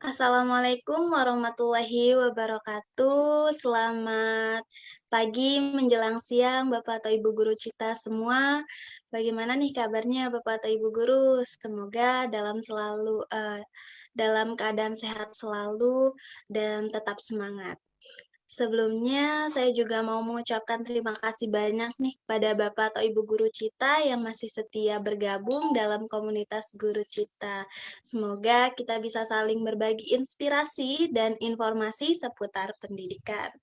Assalamualaikum warahmatullahi wabarakatuh. Selamat pagi menjelang siang Bapak atau Ibu guru Cita semua. Bagaimana nih kabarnya Bapak atau Ibu guru? Semoga dalam keadaan sehat selalu dan tetap semangat. Sebelumnya, saya juga mau mengucapkan terima kasih banyak nih kepada Bapak atau Ibu Guru Cita yang masih setia bergabung dalam komunitas Guru Cita. Semoga kita bisa saling berbagi inspirasi dan informasi seputar pendidikan.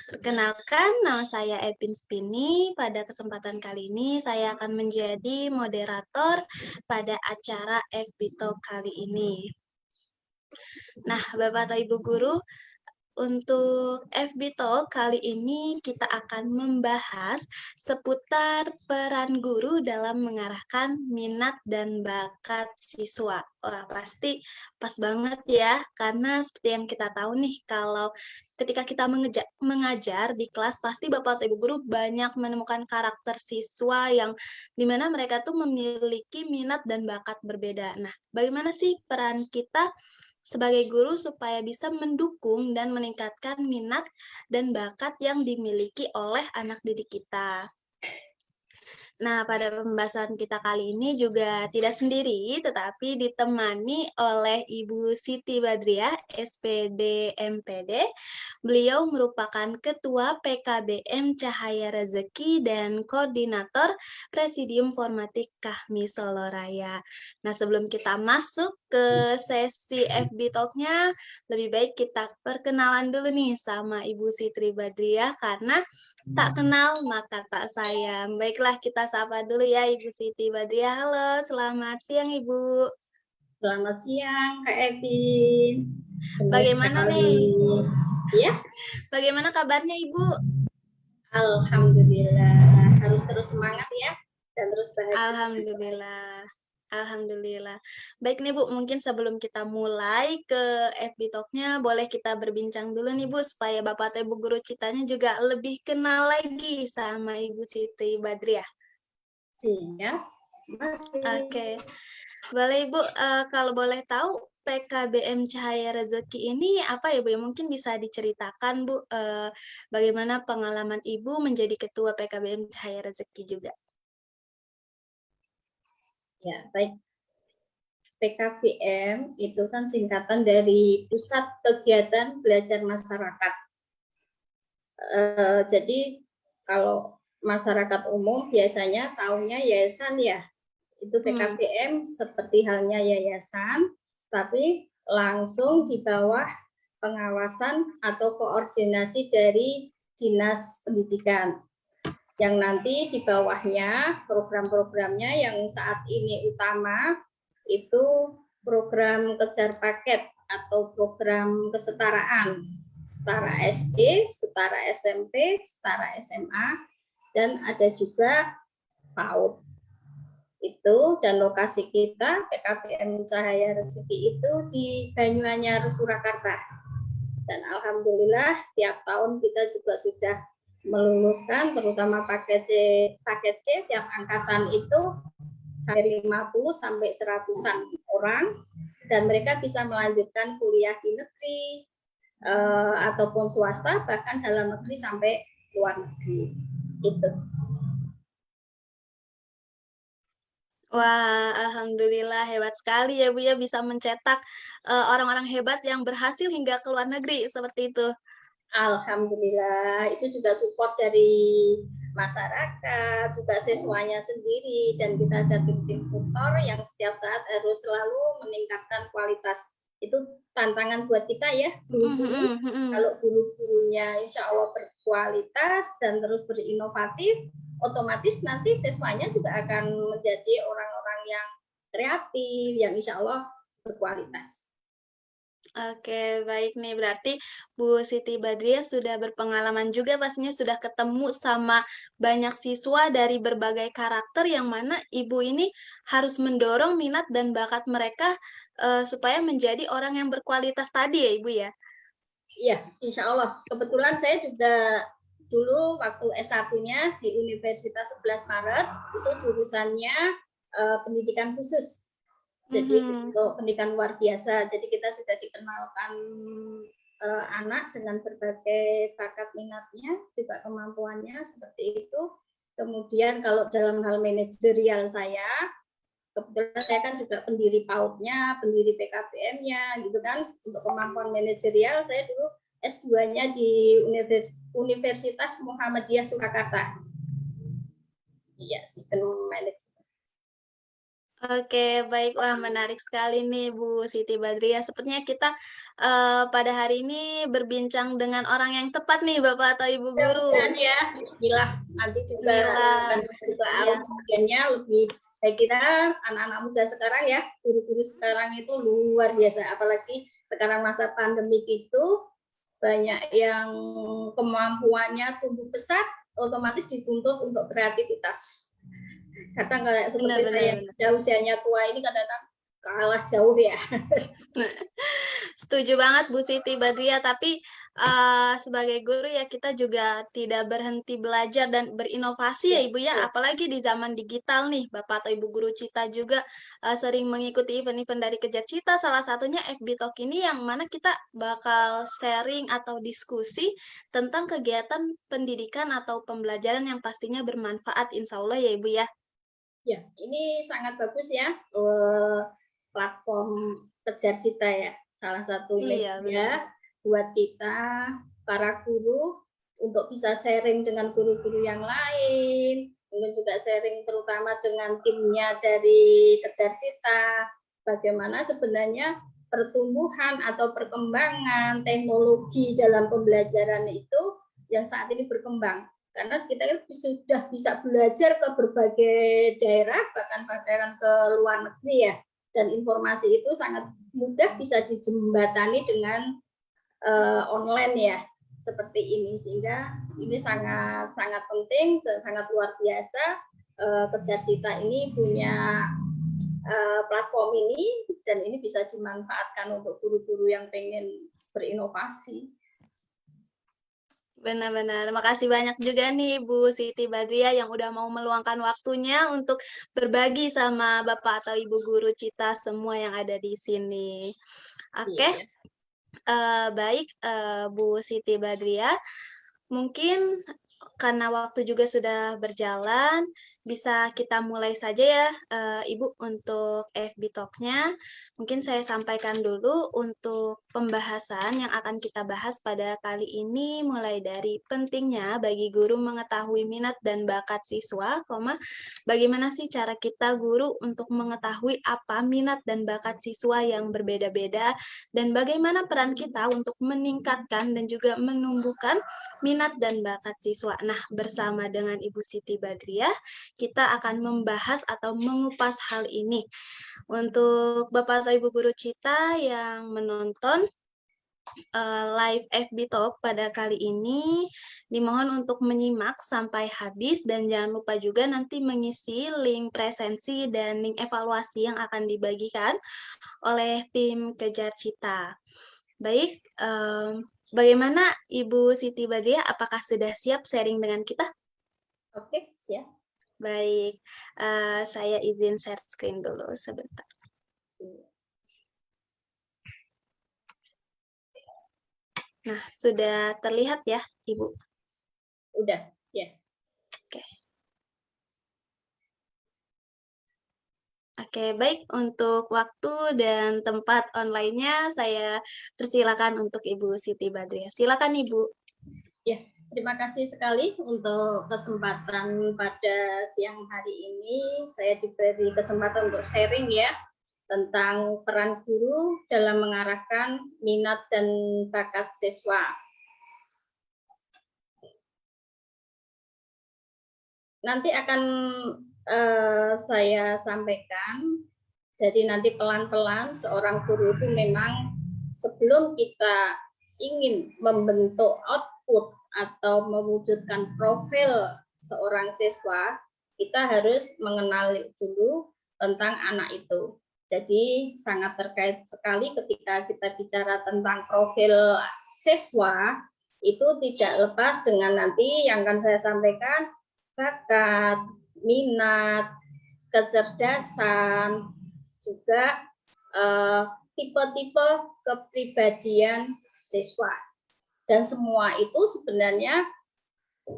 Perkenalkan, nama saya Epin Spini. Pada kesempatan kali ini, saya akan menjadi moderator pada acara FB Talk kali ini. Nah, Bapak atau Ibu Guru, untuk FB Talk kali ini kita akan membahas seputar peran guru dalam mengarahkan minat dan bakat siswa. Wah, pasti pas banget ya, karena seperti yang kita tahu nih, kalau ketika kita mengajar di kelas, pasti Bapak atau Ibu Guru banyak menemukan karakter siswa yang dimana mereka tuh memiliki minat dan bakat berbeda. Nah, bagaimana sih peran kita sebagai guru supaya bisa mendukung dan meningkatkan minat dan bakat yang dimiliki oleh anak didik kita? Nah, pada pembahasan kita kali ini juga tidak sendiri, tetapi ditemani oleh Ibu Siti Badriah, SPD MPD. Beliau merupakan Ketua PKBM Cahaya Rezeki dan Koordinator Presidium Formatik Kahmi Solo Raya. Nah, sebelum kita masuk ke sesi FB Talk-nya, lebih baik kita perkenalan dulu nih sama Ibu Siti Badriah, karena tak kenal maka tak sayang. Baiklah, kita sapa dulu ya Ibu Siti Badriah. Halo, selamat siang Ibu. Selamat siang Kak Evin. Bagaimana nih? Ya, Bagaimana kabarnya Ibu? Alhamdulillah. Harus terus semangat ya dan terus bahagia. Alhamdulillah. Alhamdulillah. Baik nih Bu, mungkin sebelum kita mulai ke FB Talk-nya, boleh kita berbincang dulu nih Bu, supaya Bapak atau Ibu Guru Citanya juga lebih kenal lagi sama Ibu Siti Badriah. Siap. Oke. Boleh Ibu, kalau boleh tahu PKBM Cahaya Rezeki ini apa ya Bu? Mungkin bisa diceritakan Bu, bagaimana pengalaman Ibu menjadi Ketua PKBM Cahaya Rezeki juga. Ya, baik. PKBM itu kan singkatan dari Pusat Kegiatan Belajar Masyarakat. Jadi kalau masyarakat umum biasanya taunya yayasan ya. Itu PKBM seperti halnya yayasan, tapi langsung di bawah pengawasan atau koordinasi dari Dinas Pendidikan. Yang nanti di bawahnya program-programnya yang saat ini utama itu program kejar paket atau program kesetaraan, setara SD, setara SMP, setara SMA, dan ada juga PAUD. Itu dan lokasi kita PKBM Cahaya Rezeki itu di Banyuanyar, Surakarta. Dan alhamdulillah tiap tahun kita juga sudah meluluskan terutama paket C tiap angkatan itu hampir 50 sampai 100-an orang dan mereka bisa melanjutkan kuliah di negeri ataupun swasta bahkan dalam negeri sampai luar negeri. Itu. Wah, alhamdulillah hebat sekali ya Bu ya, bisa mencetak orang-orang hebat yang berhasil hingga ke luar negeri seperti itu. Alhamdulillah, itu juga support dari masyarakat, juga siswanya sendiri, dan kita ada tim-tim tutor yang setiap saat harus selalu meningkatkan kualitas. Itu tantangan buat kita ya, guru-guru. Kalau guru-gurunya insya Allah berkualitas dan terus berinovatif, otomatis nanti siswanya juga akan menjadi orang-orang yang kreatif, yang insya Allah berkualitas. Oke, baik nih. Berarti Bu Siti Badriah sudah berpengalaman juga pastinya sudah ketemu sama banyak siswa dari berbagai karakter yang mana Ibu ini harus mendorong minat dan bakat mereka, supaya menjadi orang yang berkualitas tadi ya, Ibu, ya? Iya, insya Allah. Kebetulan saya juga dulu waktu S1-nya di Universitas 11 Maret, itu jurusannya pendidikan khusus. Jadi Mhm. untuk pendidikan luar biasa. Jadi kita sudah dikenalkan anak dengan berbagai bakat minatnya, juga kemampuannya seperti itu. Kemudian kalau dalam hal manajerial saya, kebetulan saya kan juga pendiri PAUD-nya, pendiri PKBM-nya, gitu kan. Untuk kemampuan manajerial saya dulu S2-nya di Universitas Muhammadiyah Surakarta. Iya, sistem manajemen. Oke, baik. Wah, menarik sekali nih, Bu Siti Badriah. Sepertinya kita, pada hari ini berbincang dengan orang yang tepat nih, Bapak atau Ibu guru. Mudah-mudahan ya, bismillah nanti juga Bismillah. akan berdoa Iya, kemudiannya lebih, saya kira anak-anak muda sekarang ya, guru-guru sekarang itu luar biasa, apalagi sekarang masa pandemik itu banyak yang kemampuannya tumbuh pesat, otomatis dituntut untuk kreativitas. Kadang kayak benar seperti benar saya benar. yang usianya tua ini kadang-kadang kalah jauh ya. Setuju banget Bu Siti Badriah, tapi, sebagai guru ya kita juga tidak berhenti belajar dan berinovasi ya Ya, Ibu ya, betul. apalagi di zaman digital nih, Bapak atau Ibu guru Cita juga, sering mengikuti event-event dari Kejar Cita, salah satunya FB Talk ini yang mana kita bakal sharing atau diskusi tentang kegiatan pendidikan atau pembelajaran yang pastinya bermanfaat insya Allah ya Ibu ya. Ya, ini sangat bagus ya, platform Kejar Cita ya, salah satu Iya benar. media buat kita para guru untuk bisa sharing dengan guru-guru yang lain, mungkin juga sharing terutama dengan timnya dari Kejar Cita, bagaimana sebenarnya pertumbuhan atau perkembangan teknologi dalam pembelajaran itu yang saat ini berkembang karena kita sudah bisa belajar ke berbagai daerah, bahkan ke luar negeri ya, dan informasi itu sangat mudah bisa dijembatani dengan online ya, seperti ini, sehingga ini sangat sangat penting dan sangat luar biasa. Kejar Cita ini punya platform ini dan ini bisa dimanfaatkan untuk guru-guru yang pengen berinovasi. Benar-benar. Makasih banyak juga nih Bu Siti Badriah yang udah mau meluangkan waktunya untuk berbagi sama Bapak atau Ibu guru Cita semua yang ada di sini. Oke, Iya. baik, Bu Siti Badriah. Mungkin karena waktu juga sudah berjalan, bisa kita mulai saja ya, Ibu, untuk FB Talk-nya. Mungkin saya sampaikan dulu untuk pembahasan yang akan kita bahas pada kali ini, mulai dari pentingnya bagi guru mengetahui minat dan bakat siswa, bagaimana sih cara kita guru untuk mengetahui apa minat dan bakat siswa yang berbeda-beda, dan bagaimana peran kita untuk meningkatkan dan juga menumbuhkan minat dan bakat siswa. Nah, bersama dengan Ibu Siti Badriah, kita akan membahas atau mengupas hal ini. Untuk Bapak atau Ibu guru Cita yang menonton live FB Talk pada kali ini, dimohon untuk menyimak sampai habis dan jangan lupa juga nanti mengisi link presensi dan link evaluasi yang akan dibagikan oleh tim Kejar Cita. Baik, bagaimana Ibu Siti Badriah? Apakah sudah siap sharing dengan kita? Oke, siap. Baik, saya izin share screen dulu sebentar. Nah, sudah terlihat ya, Ibu? Udah, ya. Oke. Oke, baik. Untuk waktu dan tempat online-nya, saya persilakan untuk Ibu Siti Badriah. Silakan, Ibu. Ya, terima kasih sekali untuk kesempatan pada siang hari ini. Saya diberi kesempatan untuk sharing ya tentang peran guru dalam mengarahkan minat dan bakat siswa. Nanti akan saya sampaikan. Jadi nanti pelan-pelan seorang guru itu memang sebelum kita ingin membentuk output atau mewujudkan profil seorang siswa, kita harus mengenali dulu tentang anak itu. Jadi sangat terkait sekali ketika kita bicara tentang profil siswa, itu tidak lepas dengan nanti yang akan saya sampaikan, bakat, minat, kecerdasan, juga tipe-tipe kepribadian siswa. Dan semua itu sebenarnya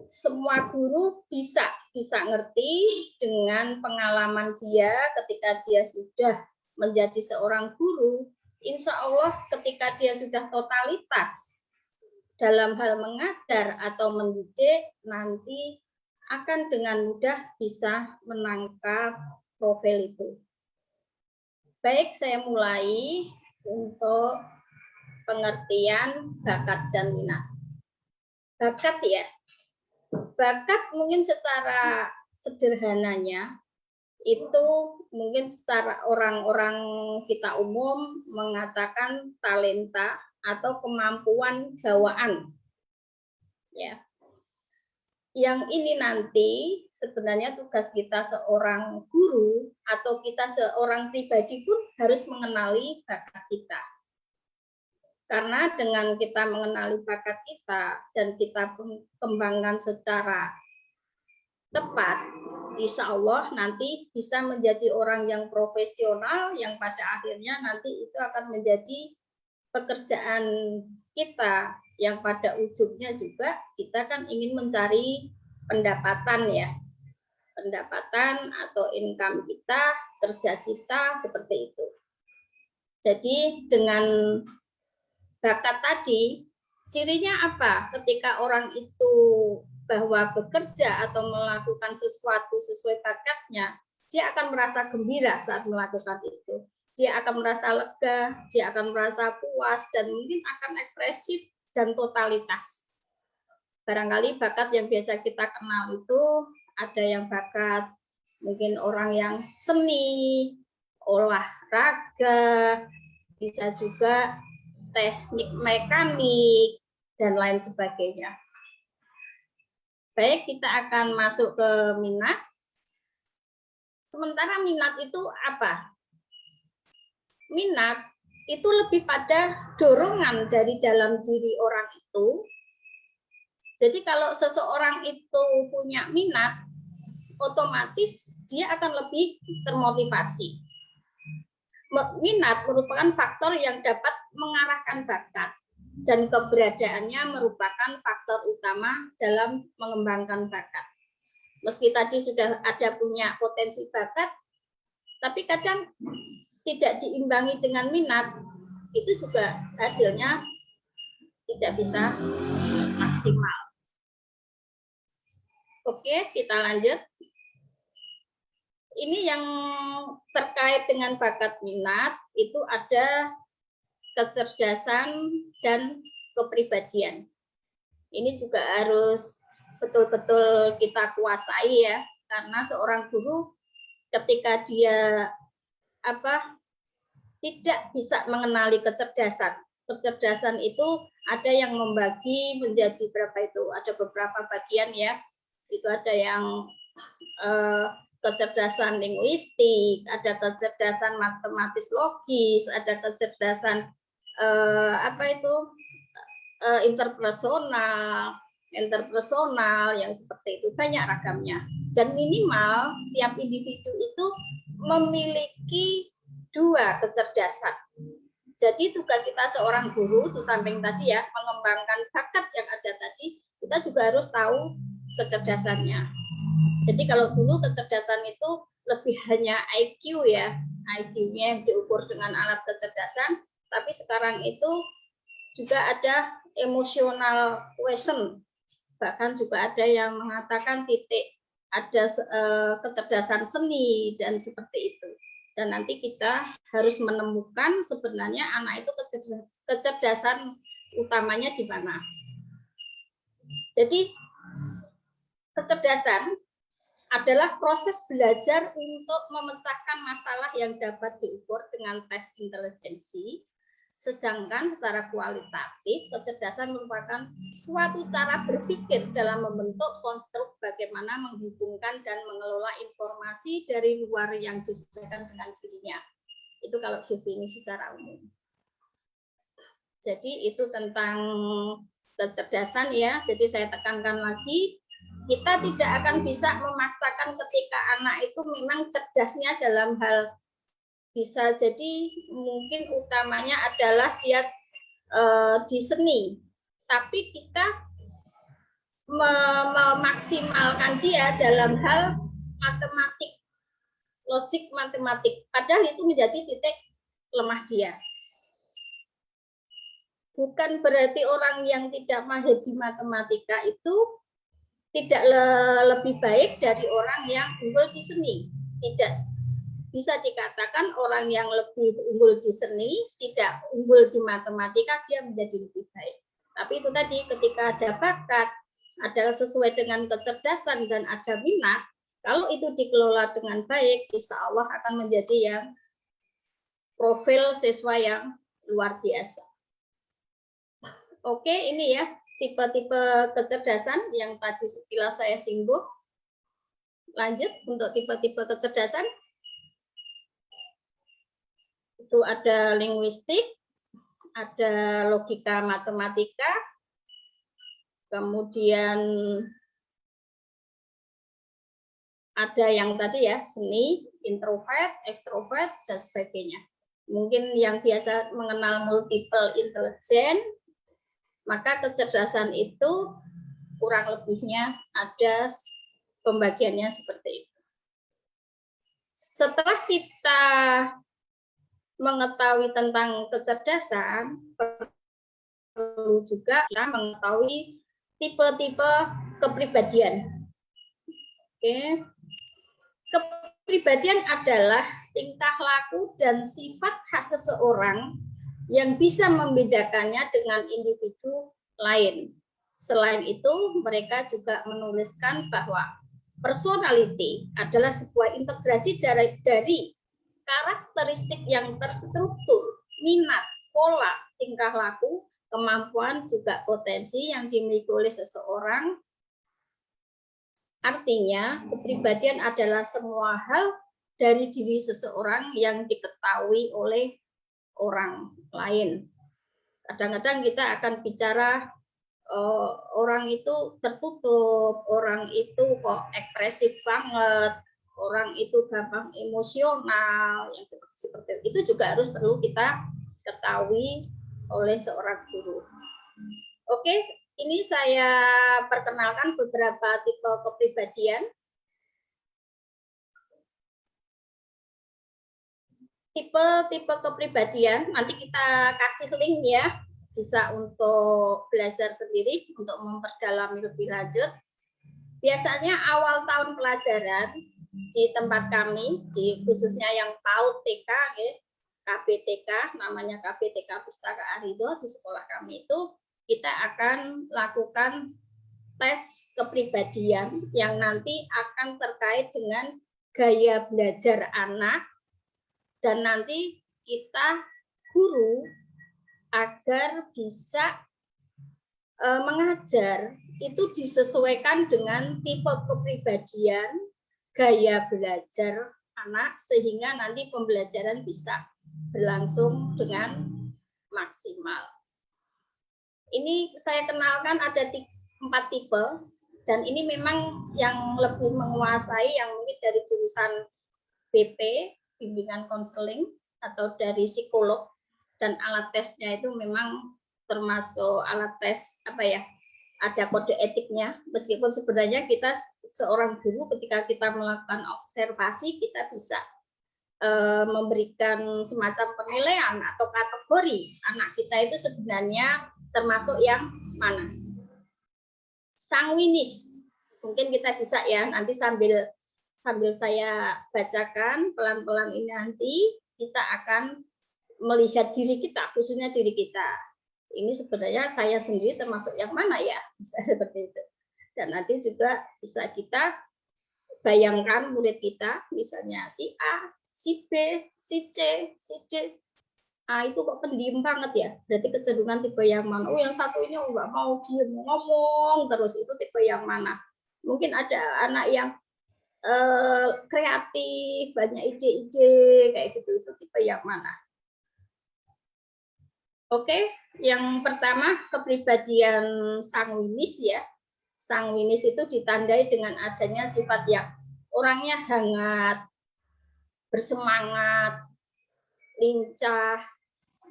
semua guru bisa ngerti dengan pengalaman dia ketika dia sudah menjadi seorang guru. Insya Allah ketika dia sudah totalitas dalam hal mengajar atau mendidik, nanti akan dengan mudah bisa menangkap profil itu. Baik, saya mulai untuk pengertian bakat dan minat. Bakat ya, bakat mungkin secara sederhananya itu mungkin secara orang-orang kita umum mengatakan talenta atau kemampuan bawaan. Ya. Yang ini nanti sebenarnya tugas kita seorang guru atau kita seorang pribadi pun harus mengenali bakat kita. Karena dengan kita mengenali bakat kita dan kita kembangkan secara tepat, insya Allah nanti bisa menjadi orang yang profesional yang pada akhirnya nanti itu akan menjadi pekerjaan kita yang pada ujungnya juga kita kan ingin mencari pendapatan ya, pendapatan atau income kita, kerja kita seperti itu. Jadi dengan bakat tadi, cirinya apa? Ketika orang itu bahwa bekerja atau melakukan sesuatu sesuai bakatnya, dia akan merasa gembira saat melakukan itu. Dia akan merasa lega, dia akan merasa puas, dan mungkin akan ekspresif dan totalitas. Barangkali bakat yang biasa kita kenal itu ada yang bakat mungkin orang yang seni, olahraga, bisa juga teknik mekanik, dan lain sebagainya. Baik, kita akan masuk ke minat. Sementara minat itu apa? Minat itu lebih pada dorongan dari dalam diri orang itu. Jadi kalau seseorang itu punya minat, otomatis dia akan lebih termotivasi. Minat merupakan faktor yang dapat mengarahkan bakat dan keberadaannya merupakan faktor utama dalam mengembangkan bakat. Meski tadi sudah ada punya potensi bakat, tapi kadang tidak diimbangi dengan minat, itu juga hasilnya tidak bisa maksimal. Oke, kita lanjut. Ini yang terkait dengan bakat minat, itu ada kecerdasan dan kepribadian. Ini juga harus betul-betul kita kuasai ya, karena seorang guru ketika dia tidak bisa mengenali kecerdasan. Kecerdasan itu ada yang membagi menjadi berapa itu? Ada beberapa bagian ya. Itu ada yang kecerdasan linguistik, ada kecerdasan matematis logis, ada kecerdasan interpersonal yang seperti itu, banyak ragamnya. Dan minimal tiap individu itu memiliki 2 kecerdasan. Jadi tugas kita seorang guru di samping tadi ya mengembangkan bakat yang ada tadi, kita juga harus tahu kecerdasannya. Jadi kalau dulu kecerdasan itu lebih hanya IQ ya, IQ-nya yang diukur dengan alat kecerdasan, tapi sekarang itu juga ada emotional quotient, bahkan juga ada yang mengatakan titik, ada kecerdasan seni dan seperti itu. Dan nanti kita harus menemukan sebenarnya anak itu kecerdasan utamanya di mana. Jadi kecerdasan adalah proses belajar untuk memecahkan masalah yang dapat diukur dengan tes intelijensi Sedangkan secara kualitatif, kecerdasan merupakan suatu cara berpikir dalam membentuk konstruk bagaimana menghubungkan dan mengelola informasi dari luar yang disesuaikan dengan dirinya. Itu kalau definisi secara umum. Jadi itu tentang kecerdasan ya. Jadi saya tekankan lagi, kita tidak akan bisa memaksakan ketika anak itu memang cerdasnya dalam hal, bisa jadi mungkin utamanya adalah dia di seni, tapi kita memaksimalkan dia dalam hal matematik, logik matematik, padahal itu menjadi titik lemah dia. Bukan berarti orang yang tidak mahir di matematika itu tidak lebih baik dari orang yang unggul di seni. Tidak bisa dikatakan orang yang lebih unggul di seni, tidak unggul di matematika, dia menjadi lebih baik. Tapi itu tadi, ketika ada bakat, adalah sesuai dengan kecerdasan dan ada minat, kalau itu dikelola dengan baik, insya Allah akan menjadi yang profil siswa yang luar biasa. Oke, ini ya tipe-tipe kecerdasan yang tadi sekilas saya singgung. Lanjut untuk tipe-tipe kecerdasan. Itu ada linguistik, ada logika matematika, kemudian ada yang tadi ya, seni, introvert, ekstrovert, dan sebagainya. Mungkin yang biasa mengenal multiple intelligence, maka kecerdasan itu kurang lebihnya ada pembagiannya seperti itu. Setelah kita mengetahui tentang kecerdasan, perlu juga kita mengetahui tipe-tipe kepribadian. Oke. Kepribadian adalah tingkah laku dan sifat khas seseorang yang bisa membedakannya dengan individu lain. Selain itu, mereka juga menuliskan bahwa personality adalah sebuah integrasi dari karakteristik yang terstruktur, minat, pola, tingkah laku, kemampuan, juga potensi yang dimiliki oleh seseorang. Artinya, kepribadian adalah semua hal dari diri seseorang yang diketahui oleh orang lain. Kadang-kadang kita akan bicara orang itu tertutup, orang itu kok ekspresif banget, orang itu gampang emosional, yang seperti itu juga harus perlu kita ketahui oleh seorang guru. Oke, ini saya perkenalkan beberapa tipe kepribadian. Tipe-tipe kepribadian, nanti kita kasih link ya, bisa untuk belajar sendiri, untuk memperdalam lebih lanjut. Biasanya awal tahun pelajaran di tempat kami, khususnya yang PAUD TK, ya, KBTK, namanya KBTK Pustaka Arido, di sekolah kami itu, kita akan lakukan tes kepribadian yang nanti akan terkait dengan gaya belajar anak, dan nanti kita guru agar bisa mengajar itu disesuaikan dengan tipe kepribadian, gaya belajar anak, sehingga nanti pembelajaran bisa berlangsung dengan maksimal. Ini saya kenalkan ada 4 tipe, dan ini memang yang lebih menguasai yang mungkin dari jurusan BP, bimbingan konseling, atau dari psikolog, dan alat tesnya itu memang termasuk alat tes apa ya, ada kode etiknya, meskipun sebenarnya kita seorang guru ketika kita melakukan observasi kita bisa memberikan semacam penilaian atau kategori anak kita itu sebenarnya termasuk yang mana. Sanguinis, mungkin kita bisa ya nanti sambil saya bacakan pelan-pelan ini, nanti kita akan melihat diri kita, khususnya diri kita. Ini sebenarnya saya sendiri termasuk yang mana ya, bisa seperti itu. Dan nanti juga bisa kita bayangkan murid kita, misalnya si A, si B, si C, si D. itu kok pendiam banget ya, berarti kecenderungan tipe yang mana? Oh, yang satu ini nggak mau diem, ngomong terus, itu tipe yang mana? Mungkin ada anak yang kreatif, banyak ide-ide kayak gitu, itu tipe yang mana? Oke, yang pertama kepribadian sanguinis ya. Sanguinis itu ditandai dengan adanya sifat yang orangnya hangat, bersemangat, lincah,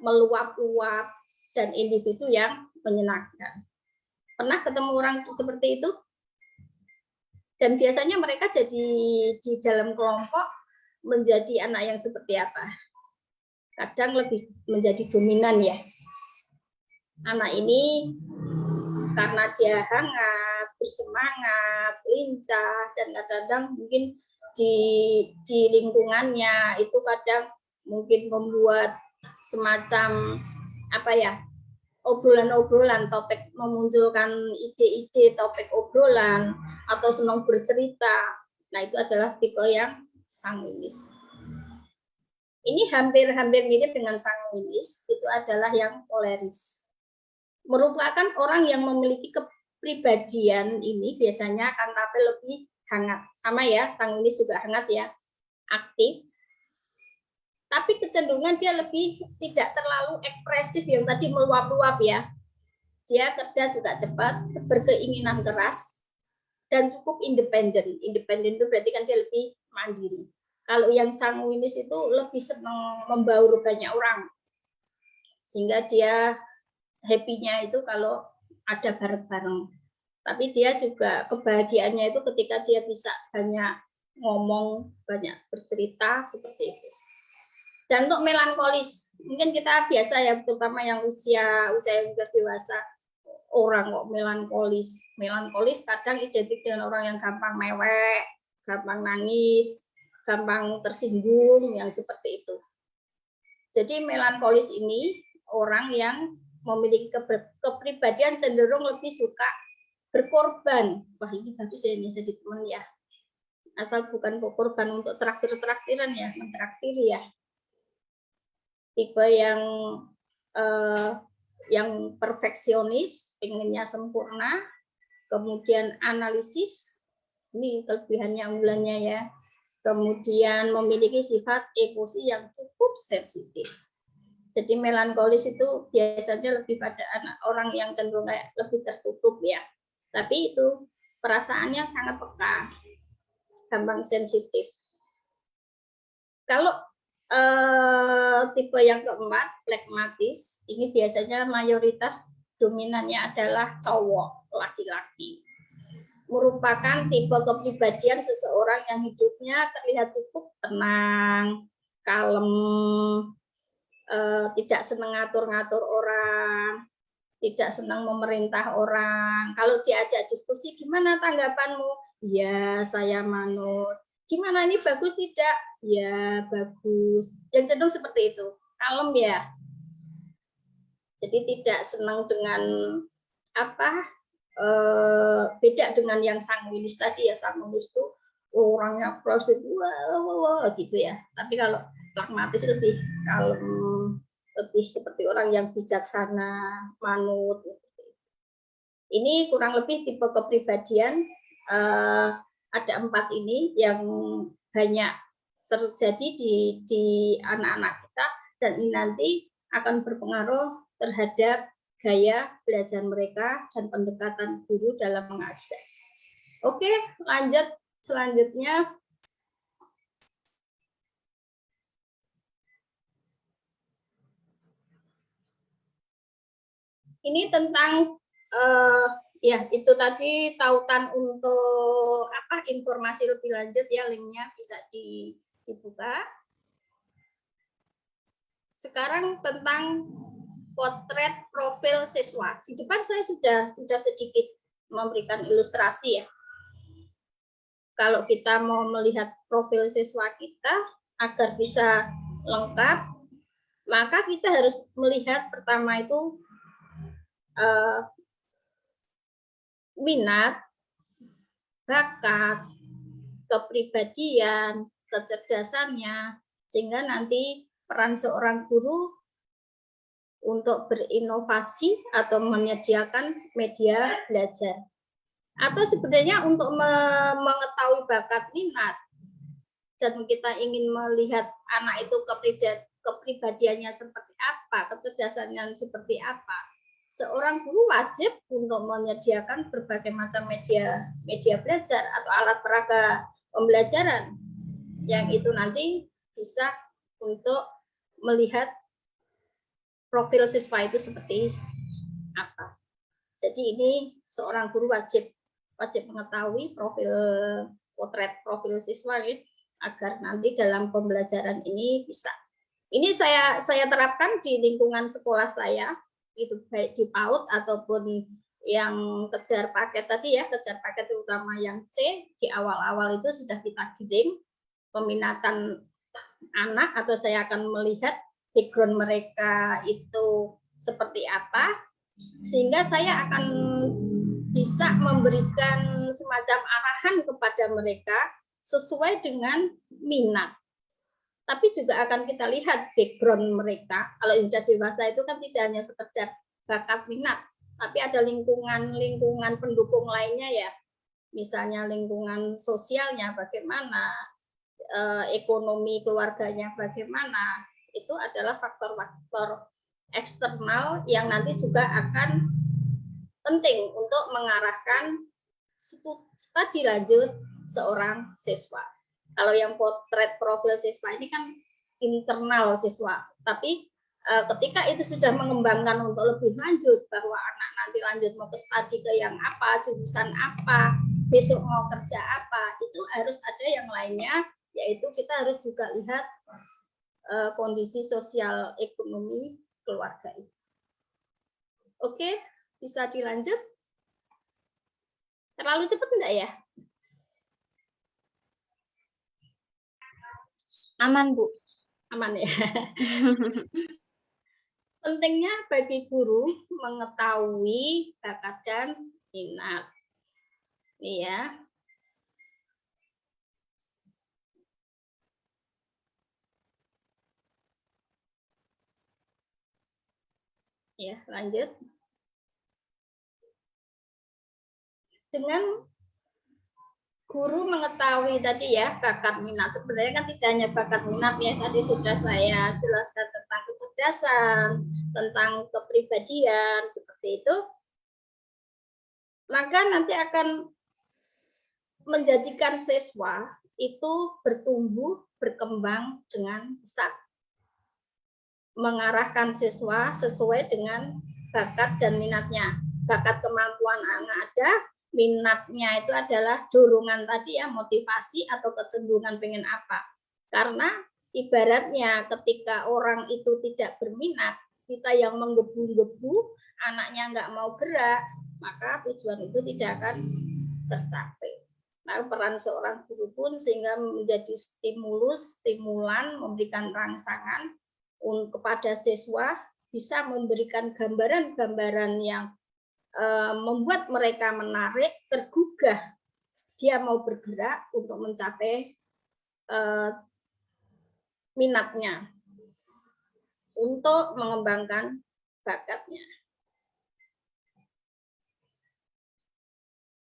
meluap-luap, dan individu yang menyenangkan. Pernah ketemu orang seperti itu? Dan biasanya mereka jadi di dalam kelompok menjadi anak yang seperti apa? Kadang lebih menjadi dominan ya. Anak ini karena dia hangat, bersemangat, lincah, dan kadang-kadang mungkin di lingkungannya itu kadang mungkin membuat semacam apa ya, obrolan-obrolan, topik, memunculkan ide-ide topik obrolan atau senang bercerita. Nah, itu adalah tipe yang sanguinis. Ini hampir-hampir mirip dengan sanguinis, itu adalah yang koleris. Merupakan orang yang memiliki kepribadian ini biasanya akan tampil lebih hangat. Sama ya, sanguinis juga hangat ya, aktif. Tapi kecenderungan dia lebih tidak terlalu ekspresif yang tadi meluap-luap ya. Dia kerja juga cepat, berkeinginan keras, dan cukup independen. Independen itu berarti kan dia lebih mandiri. Kalau yang sanguinis itu lebih senang membaur banyak orang, sehingga dia happy-nya itu kalau ada bareng-bareng. Tapi dia juga kebahagiaannya itu ketika dia bisa banyak ngomong, banyak bercerita seperti itu. Dan untuk melankolis, mungkin kita biasa ya, terutama yang usia yang sudah dewasa, orang kok melankolis. Melankolis kadang identik dengan orang yang gampang mewek, gampang nangis, gampang tersinggung, yang seperti itu. Jadi melankolis ini orang yang memiliki kepribadian cenderung lebih suka berkorban. Wah, ini bagus ya, ini jadi teman ya. Asal bukan berkorban untuk traktir-traktiran ya, mentraktir ya. Tipe yang perfeksionis, pengennya sempurna, kemudian analisis, ini kelebihannya unggulannya ya, kemudian memiliki sifat emosi yang cukup sensitif. Jadi melankolis itu biasanya lebih pada anak orang yang cenderung kayak lebih tertutup ya, tapi itu perasaannya sangat peka, gampang sensitif. Kalau tipe yang keempat, phlegmatis, ini biasanya mayoritas dominannya adalah cowok, laki-laki. Merupakan tipe kepribadian seseorang yang hidupnya terlihat cukup tenang, kalem, tidak senang ngatur-ngatur orang, tidak senang memerintah orang. Kalau diajak diskusi, gimana tanggapanmu? Ya, saya manut. Gimana, ini bagus tidak? Ya, bagus. Yang cenderung seperti itu. Kalem ya. Jadi tidak senang dengan apa? Beda dengan yang sanguinis tadi ya. Sanguinis itu orangnya prosesif, wah, gitu ya. Tapi kalau pragmatis lebih kalem, lebih seperti orang yang bijaksana, manut. Ini kurang lebih tipe kepribadian ada 4 ini yang banyak terjadi di anak-anak kita, dan ini nanti akan berpengaruh terhadap gaya belajar mereka dan pendekatan guru dalam mengajar. Oke, lanjut selanjutnya. Ini tentang ya itu tadi tautan untuk apa, informasi lebih lanjut ya, linknya bisa dibuka. Sekarang tentang potret profil siswa. Di depan saya sudah sedikit memberikan ilustrasi ya. Kalau kita mau melihat profil siswa kita agar bisa lengkap, maka kita harus melihat pertama itu minat, bakat, kepribadian, kecerdasannya, sehingga nanti peran seorang guru untuk berinovasi atau menyediakan media belajar. Atau sebenarnya untuk mengetahui bakat minat dan kita ingin melihat anak itu kepribadiannya seperti apa, kecerdasannya seperti apa, seorang guru wajib untuk menyediakan berbagai macam media belajar atau alat peraga pembelajaran yang itu nanti bisa untuk melihat profil siswa itu seperti apa. Jadi ini seorang guru wajib mengetahui potret profil siswa ini agar nanti dalam pembelajaran ini bisa. Ini saya terapkan di lingkungan sekolah saya, itu baik di PAUD ataupun yang kejar paket tadi ya, kejar paket terutama yang C, di awal-awal itu sudah kita giring peminatan anak, atau saya akan melihat background mereka itu seperti apa, sehingga saya akan bisa memberikan semacam arahan kepada mereka sesuai dengan minat. Tapi juga akan kita lihat background mereka. Kalau sudah dewasa itu kan tidak hanya sekedar bakat minat, tapi ada lingkungan pendukung lainnya ya. Misalnya lingkungan sosialnya bagaimana, ekonomi keluarganya bagaimana. Itu adalah faktor-faktor eksternal yang nanti juga akan penting untuk mengarahkan studi lanjut seorang siswa. Kalau yang potret profil siswa ini kan internal siswa, tapi ketika itu sudah mengembangkan untuk lebih lanjut, bahwa anak nanti lanjut mau ke studi ke yang apa, jurusan apa, besok mau kerja apa, itu harus ada yang lainnya, yaitu kita harus juga lihat kondisi sosial ekonomi keluarga itu. Oke, bisa dilanjut? Terlalu cepat enggak ya? Aman, Bu. Aman ya. Pentingnya bagi guru mengetahui bakat dan minat. Nih ya. Ya, lanjut. Dengan guru mengetahui tadi ya bakat minat, sebenarnya kan tidak hanya bakat minat ya, tadi sudah saya jelaskan tentang kecerdasan, tentang kepribadian seperti itu, maka nanti akan menjadikan siswa itu bertumbuh berkembang dengan pesat, mengarahkan siswa sesuai dengan bakat dan minatnya. Bakat kemampuan anak ada, minatnya itu adalah dorongan tadi ya, motivasi atau kecenderungan pengen apa. Karena ibaratnya ketika orang itu tidak berminat, kita yang menggebu-gebu, anaknya nggak mau gerak, maka tujuan itu tidak akan tercapai. Nah, peran seorang guru pun sehingga menjadi stimulan, memberikan rangsangan kepada siswa, bisa memberikan gambaran-gambaran yang membuat mereka menarik, tergugah, dia mau bergerak untuk mencapai minatnya, untuk mengembangkan bakatnya.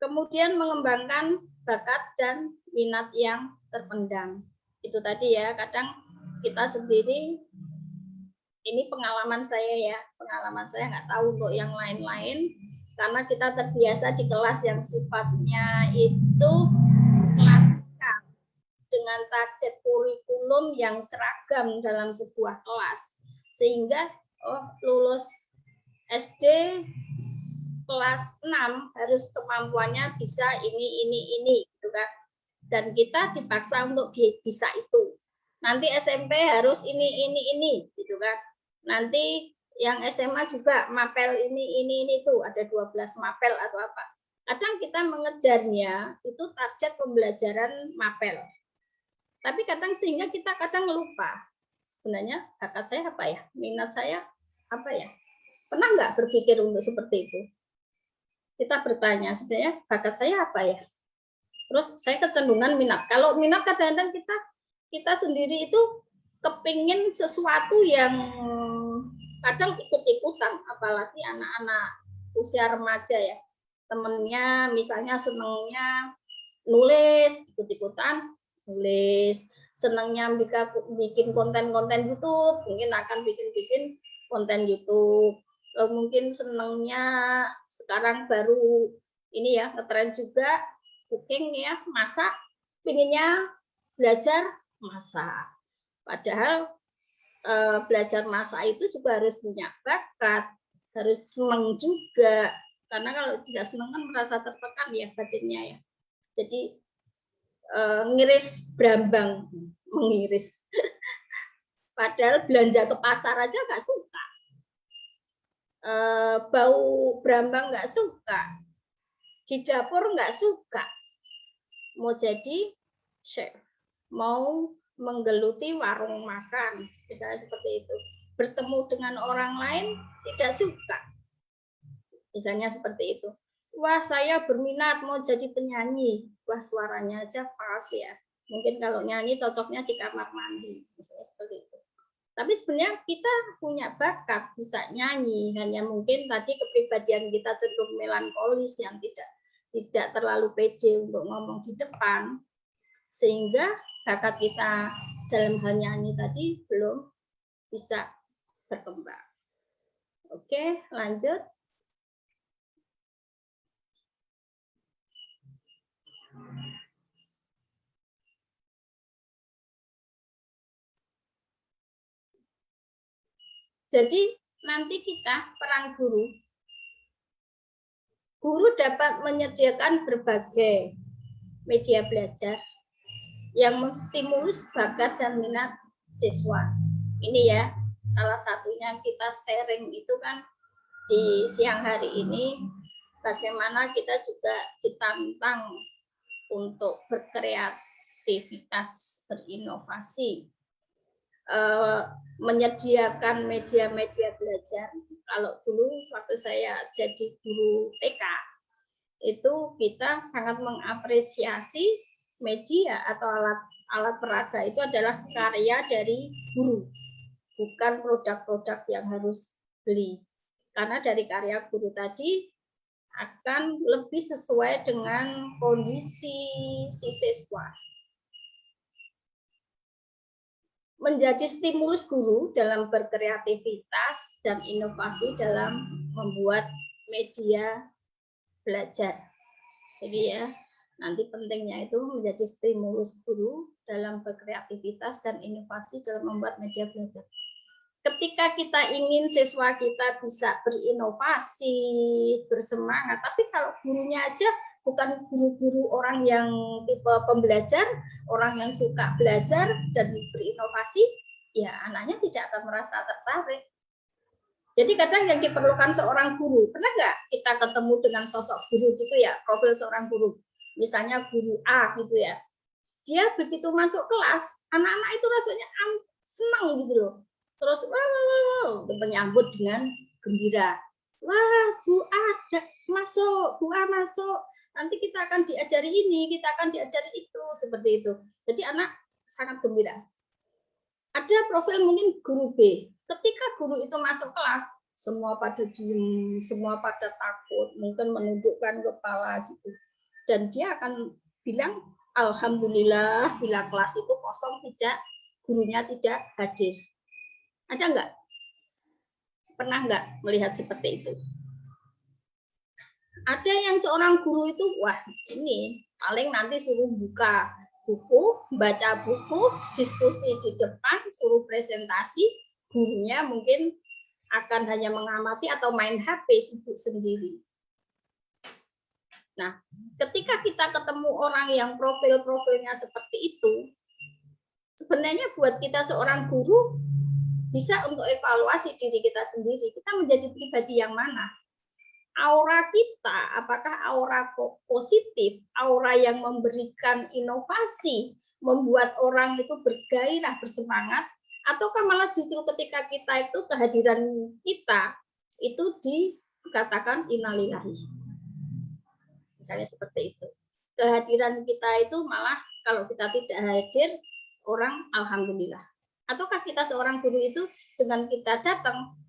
Kemudian mengembangkan bakat dan minat yang terpendam. Itu tadi ya, kadang kita sendiri, ini pengalaman saya ya, pengalaman saya nggak tahu untuk yang lain-lain, karena kita terbiasa di kelas yang sifatnya itu kelas K, dengan target kurikulum yang seragam dalam sebuah kelas, sehingga lulus SD kelas 6 harus kemampuannya bisa ini gitu kan, dan kita dipaksa untuk bisa itu. Nanti SMP harus ini gitu kan, nanti yang SMA juga mapel ini tuh ada 12 mapel atau apa. Kadang kita mengejarnya itu target pembelajaran mapel, tapi kadang sehingga kita kadang lupa sebenarnya bakat saya apa ya, minat saya apa ya. Pernah nggak berpikir untuk seperti itu? Kita bertanya sebenarnya bakat saya apa ya, terus saya kecenderungan minat. Kalau minat kadang-kadang kita sendiri itu kepingin sesuatu yang kadang ikut-ikutan, apalagi anak-anak usia remaja ya, temennya misalnya senengnya nulis, ikut-ikutan nulis, senangnya bikin konten-konten YouTube, mungkin akan bikin konten YouTube. Mungkin senangnya sekarang baru ini ya, ngetren juga cooking ya, masak, pinginnya belajar masak. Padahal belajar masak itu juga harus punya bakat, harus senang juga. Karena kalau tidak senang kan merasa tertekan ya batinnya ya. Jadi ngiris brambang, mengiris. Padahal belanja ke pasar aja nggak suka. Bau brambang nggak suka. Di dapur nggak suka. Mau jadi chef, mau menggeluti warung makan, misalnya seperti itu. Bertemu dengan orang lain tidak suka. Misalnya seperti itu. Wah, saya berminat mau jadi penyanyi. Wah, suaranya aja pas ya. Mungkin kalau nyanyi cocoknya di kamar mandi. Misalnya seperti itu. Tapi sebenarnya kita punya bakat bisa nyanyi. Hanya mungkin tadi kepribadian kita cenderung melankolis yang tidak terlalu pede untuk ngomong di depan. Sehingga bakat kita dalam hal nyanyi tadi belum bisa berkembang. Oke, lanjut. Jadi nanti kita peran guru. Guru dapat menyediakan berbagai media belajar yang menstimulus bakat dan minat siswa. Ini ya, salah satunya kita sharing itu kan di siang hari ini, bagaimana kita juga ditantang untuk berkreativitas, berinovasi, menyediakan media-media belajar. Kalau dulu waktu saya jadi guru TK, itu kita sangat mengapresiasi media atau alat peraga itu adalah karya dari guru, bukan produk-produk yang harus beli. Karena dari karya guru tadi akan lebih sesuai dengan kondisi si siswa. Menjadi stimulus guru dalam berkreativitas dan inovasi dalam membuat media belajar. Jadi ya, nanti pentingnya itu menjadi stimulus guru dalam berkreativitas dan inovasi dalam membuat media belajar. Ketika kita ingin siswa kita bisa berinovasi, bersemangat, tapi kalau gurunya aja bukan guru-guru orang yang tipe pembelajar, orang yang suka belajar dan berinovasi, ya anaknya tidak akan merasa tertarik. Jadi kadang yang diperlukan seorang guru, pernah nggak kita ketemu dengan sosok guru gitu ya, profil seorang guru, misalnya guru A gitu ya, dia begitu masuk kelas, anak-anak itu rasanya senang gitu loh, terus wow, menyambut dengan gembira, wah Bu A masuk, Bu A masuk, nanti kita akan diajari ini, kita akan diajari itu, seperti itu. Jadi anak sangat gembira. Ada profil mungkin guru B, ketika guru itu masuk kelas, semua pada diem, semua pada takut, mungkin menundukkan kepala gitu. Dan dia akan bilang, alhamdulillah bila kelas itu kosong, tidak, gurunya tidak hadir. Ada nggak? Pernah nggak melihat seperti itu? Ada yang seorang guru itu, wah ini paling nanti suruh buka buku, baca buku, diskusi di depan, suruh presentasi, gurunya mungkin akan hanya mengamati atau main HP sibuk sendiri. Nah, ketika kita ketemu orang yang profil-profilnya seperti itu, sebenarnya buat kita seorang guru bisa untuk evaluasi diri kita sendiri, kita menjadi pribadi yang mana? Aura kita, apakah aura positif, aura yang memberikan inovasi, membuat orang itu bergairah, bersemangat, ataukah malah justru ketika kita itu kehadiran kita itu dikatakan innalillahi. Misalnya seperti itu. Kehadiran kita itu malah kalau kita tidak hadir, orang alhamdulillah. Ataukah kita seorang guru itu dengan kita datang,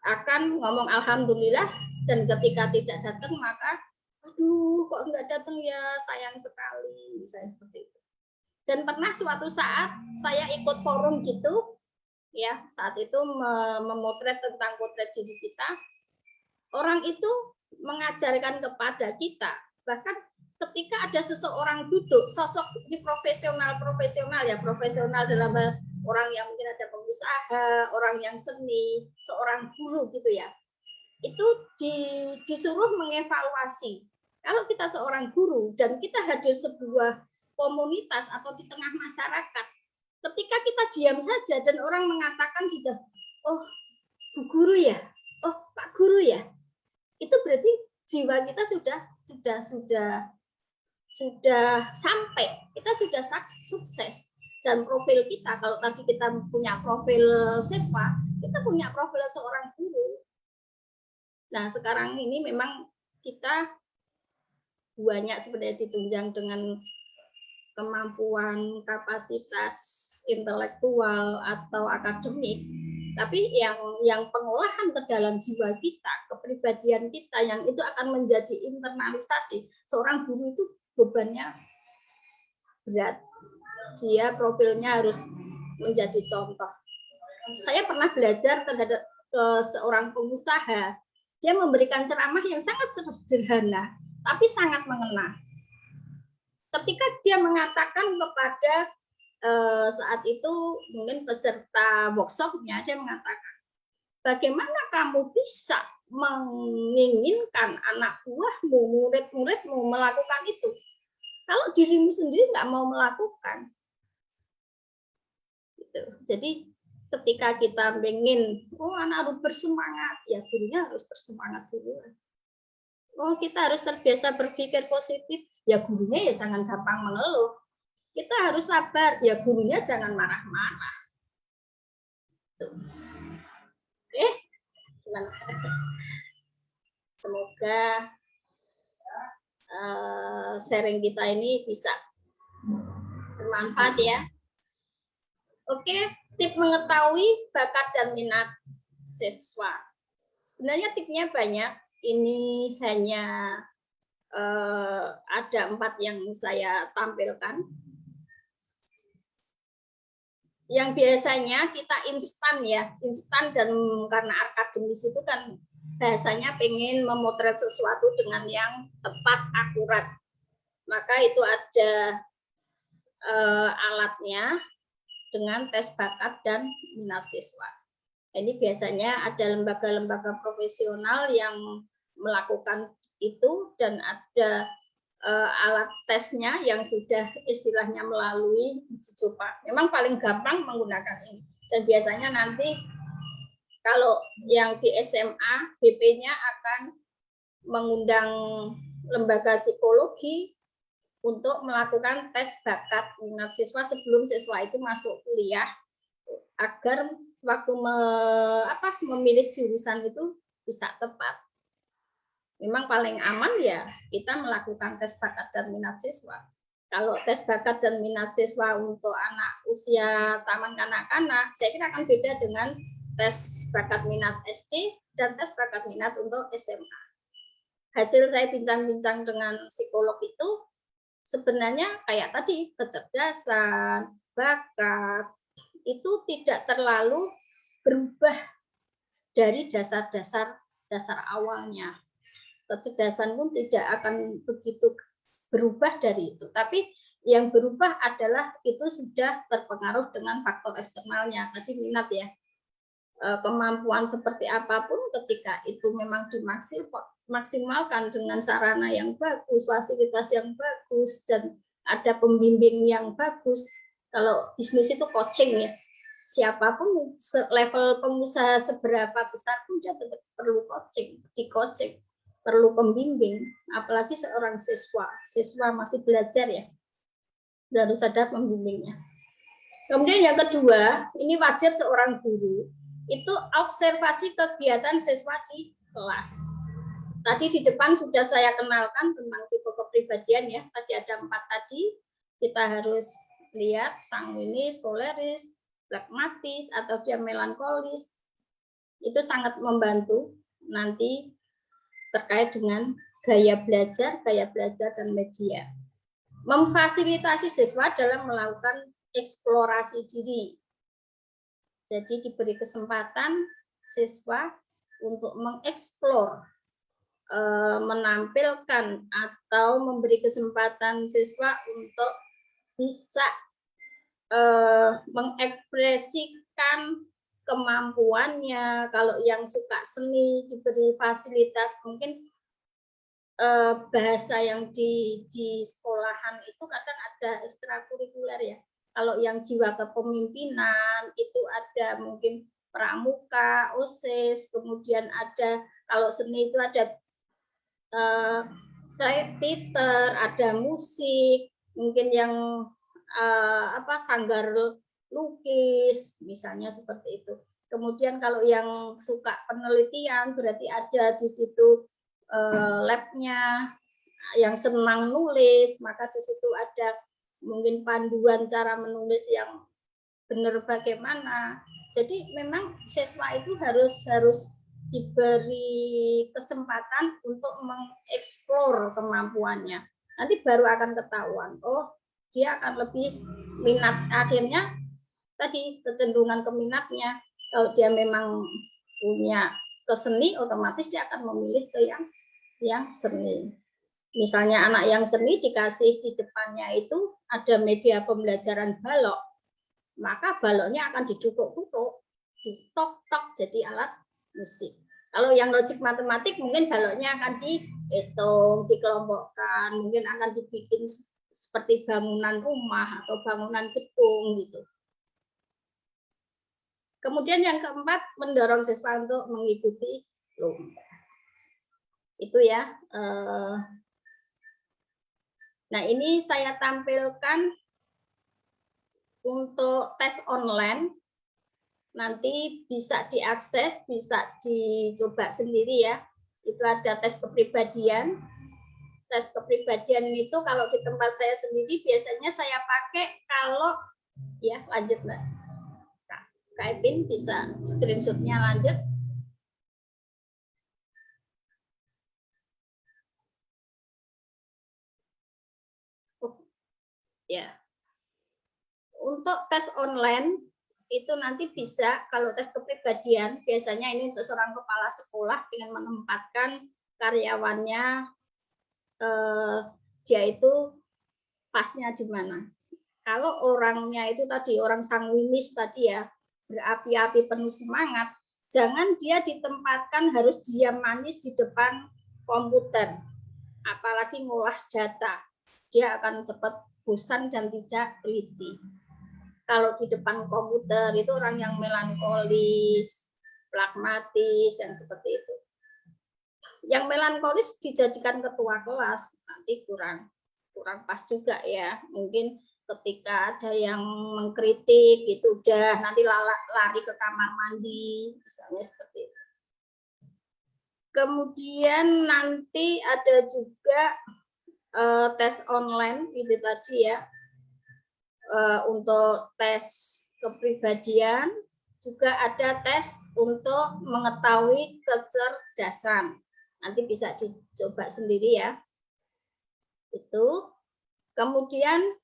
akan ngomong alhamdulillah, dan ketika tidak datang maka aduh kok nggak datang ya, sayang sekali, misalnya seperti itu. Dan pernah suatu saat saya ikut forum gitu ya, saat itu memotret tentang potret diri kita. Orang itu mengajarkan kepada kita, bahkan ketika ada seseorang duduk, sosok di profesional ya, profesional dalam orang yang mungkin ada pengusaha, orang yang seni, seorang guru gitu ya, itu disuruh mengevaluasi. Kalau kita seorang guru dan kita hadir sebuah komunitas atau di tengah masyarakat, ketika kita diam saja dan orang mengatakan sudah, oh Bu Guru ya, oh Pak Guru ya, itu berarti jiwa kita sudah sampai, kita sudah sukses. Dan profil kita, kalau tadi kita punya profil siswa, kita punya profil seorang guru. Nah sekarang ini memang kita banyak sebenarnya ditunjang dengan kemampuan, kapasitas intelektual atau akademik, tapi yang pengolahan ke dalam jiwa kita, kepribadian kita, yang itu akan menjadi internalisasi. Seorang guru itu bebannya berat, dia profilnya harus menjadi contoh. Saya pernah belajar terhadap seorang pengusaha, dia memberikan ceramah yang sangat sederhana tapi sangat mengena. Ketika dia mengatakan kepada saat itu mungkin peserta workshopnya, dia mengatakan, bagaimana kamu bisa menginginkan anak buahmu, murid-muridmu melakukan itu kalau dirimu sendiri nggak mau melakukan. Gitu. Jadi ketika kita ingin, oh anak harus bersemangat, ya gurunya harus bersemangat dulu. Oh kita harus terbiasa berpikir positif, ya gurunya ya jangan gampang mengeluh. Kita harus sabar, ya gurunya jangan marah-marah. Oke, gimana? Semoga sharing kita ini bisa bermanfaat ya. Oke, tip mengetahui bakat dan minat siswa. Sebenarnya tipnya banyak. Ini hanya ada 4 yang saya tampilkan. Yang biasanya kita instan dan karena akademis itu kan bahasanya pengen memotret sesuatu dengan yang tepat, akurat. Maka itu ada alatnya dengan tes bakat dan minat siswa. Ini biasanya ada lembaga-lembaga profesional yang melakukan itu dan ada alat tesnya yang sudah istilahnya melalui uji coba. Memang paling gampang menggunakan ini. Dan biasanya nanti kalau yang di SMA, BP-nya akan mengundang lembaga psikologi untuk melakukan tes bakat minat siswa sebelum siswa itu masuk kuliah, agar waktu memilih jurusan itu bisa tepat. Memang paling aman ya kita melakukan tes bakat dan minat siswa. Kalau tes bakat dan minat siswa untuk anak usia taman kanak-kanak, saya kira akan beda dengan tes bakat minat SD dan tes bakat minat untuk SMA. Hasil saya bincang-bincang dengan psikolog itu sebenarnya kayak tadi, kecerdasan, bakat, itu tidak terlalu berubah dari dasar-dasar awalnya. Kecerdasan pun tidak akan begitu berubah dari itu. Tapi yang berubah adalah itu sudah terpengaruh dengan faktor eksternalnya. Tadi minat ya. Kemampuan seperti apapun ketika itu memang dimaksimalkan dengan sarana yang bagus, fasilitas yang bagus, dan ada pembimbing yang bagus. Kalau bisnis itu coaching ya. Siapapun level pengusaha seberapa besar pun dia tetap perlu coaching, perlu pembimbing, apalagi seorang siswa masih belajar ya, harus ada pembimbingnya. Kemudian yang kedua, ini wajib seorang guru itu observasi kegiatan siswa di kelas. Tadi di depan sudah saya kenalkan tentang tipe kepribadian ya, tadi ada 4 tadi, kita harus lihat sanguinis, koleris, pragmatis, atau dia melankolis. itu sangat membantu nanti terkait dengan gaya belajar dan media. Memfasilitasi siswa dalam melakukan eksplorasi diri. Jadi diberi kesempatan siswa untuk mengeksplor, menampilkan atau memberi kesempatan siswa untuk bisa mengekspresikan kemampuannya. Kalau yang suka seni diberi fasilitas, mungkin bahasa yang di sekolahan itu kadang ada ekstrakurikuler ya. Kalau yang jiwa kepemimpinan itu ada mungkin pramuka, OSIS, kemudian ada kalau seni itu ada theater, ada musik, mungkin yang sanggar lukis, misalnya seperti itu. Kemudian kalau yang suka penelitian berarti ada di situ labnya, yang senang nulis, maka di situ ada mungkin panduan cara menulis yang benar bagaimana. Jadi memang siswa itu harus diberi kesempatan untuk mengeksplor kemampuannya. Nanti baru akan ketahuan, oh dia akan lebih minat, akhirnya tadi kecenderungan ke minatnya. Kalau dia memang punya ke seni, otomatis dia akan memilih ke yang seni. Misalnya anak yang seni dikasih di depannya itu ada media pembelajaran balok, maka baloknya akan ditutuk-tutuk, ditok-tok jadi alat musik. Kalau yang logik matematik mungkin baloknya akan dihitung, dikelompokkan, mungkin akan dibikin seperti bangunan rumah atau bangunan gedung gitu. Kemudian yang keempat, mendorong siswa untuk mengikuti lomba. Itu ya. Nah, ini saya tampilkan untuk tes online. Nanti bisa diakses, bisa dicoba sendiri ya. Itu ada tes kepribadian. Tes kepribadian itu kalau di tempat saya sendiri biasanya saya pakai kalau ya lanjut Mbak. Kak Epin bisa screenshot-nya lanjut. Ya. Untuk tes online itu nanti bisa, kalau tes kepribadian biasanya ini untuk seorang kepala sekolah dengan menempatkan karyawannya, dia itu pasnya di mana. Kalau orangnya itu tadi orang sanguinis tadi ya, berapi-api penuh semangat, jangan dia ditempatkan harus diam manis di depan komputer, apalagi ngolah data. Dia akan cepat bosan dan tidak teliti. Kalau di depan komputer itu orang yang melankolis, pragmatis, yang seperti itu. Yang melankolis dijadikan ketua kelas nanti kurang pas juga ya. Mungkin ketika ada yang mengkritik itu udah nanti lari ke kamar mandi, misalnya seperti itu. Kemudian nanti ada juga tes online itu tadi ya. Untuk tes kepribadian juga ada tes untuk mengetahui kecerdasan. Nanti bisa dicoba sendiri ya. Itu. Kemudian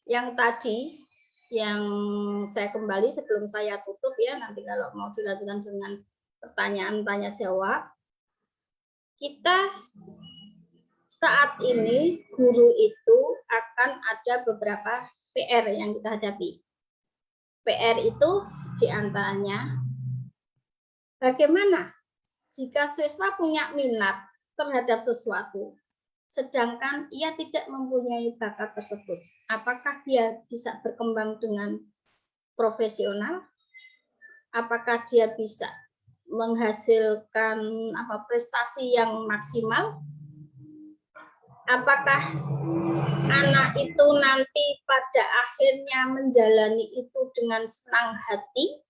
yang tadi yang saya kembali sebelum saya tutup ya, nanti kalau mau dilanjutkan dengan pertanyaan tanya jawab. Kita saat ini guru itu akan ada beberapa PR yang kita hadapi. PR itu diantaranya bagaimana jika siswa punya minat terhadap sesuatu, sedangkan ia tidak mempunyai bakat tersebut. Apakah dia bisa berkembang dengan profesional? Apakah dia bisa menghasilkan prestasi yang maksimal? Apakah anak itu nanti pada akhirnya menjalani itu dengan senang hati?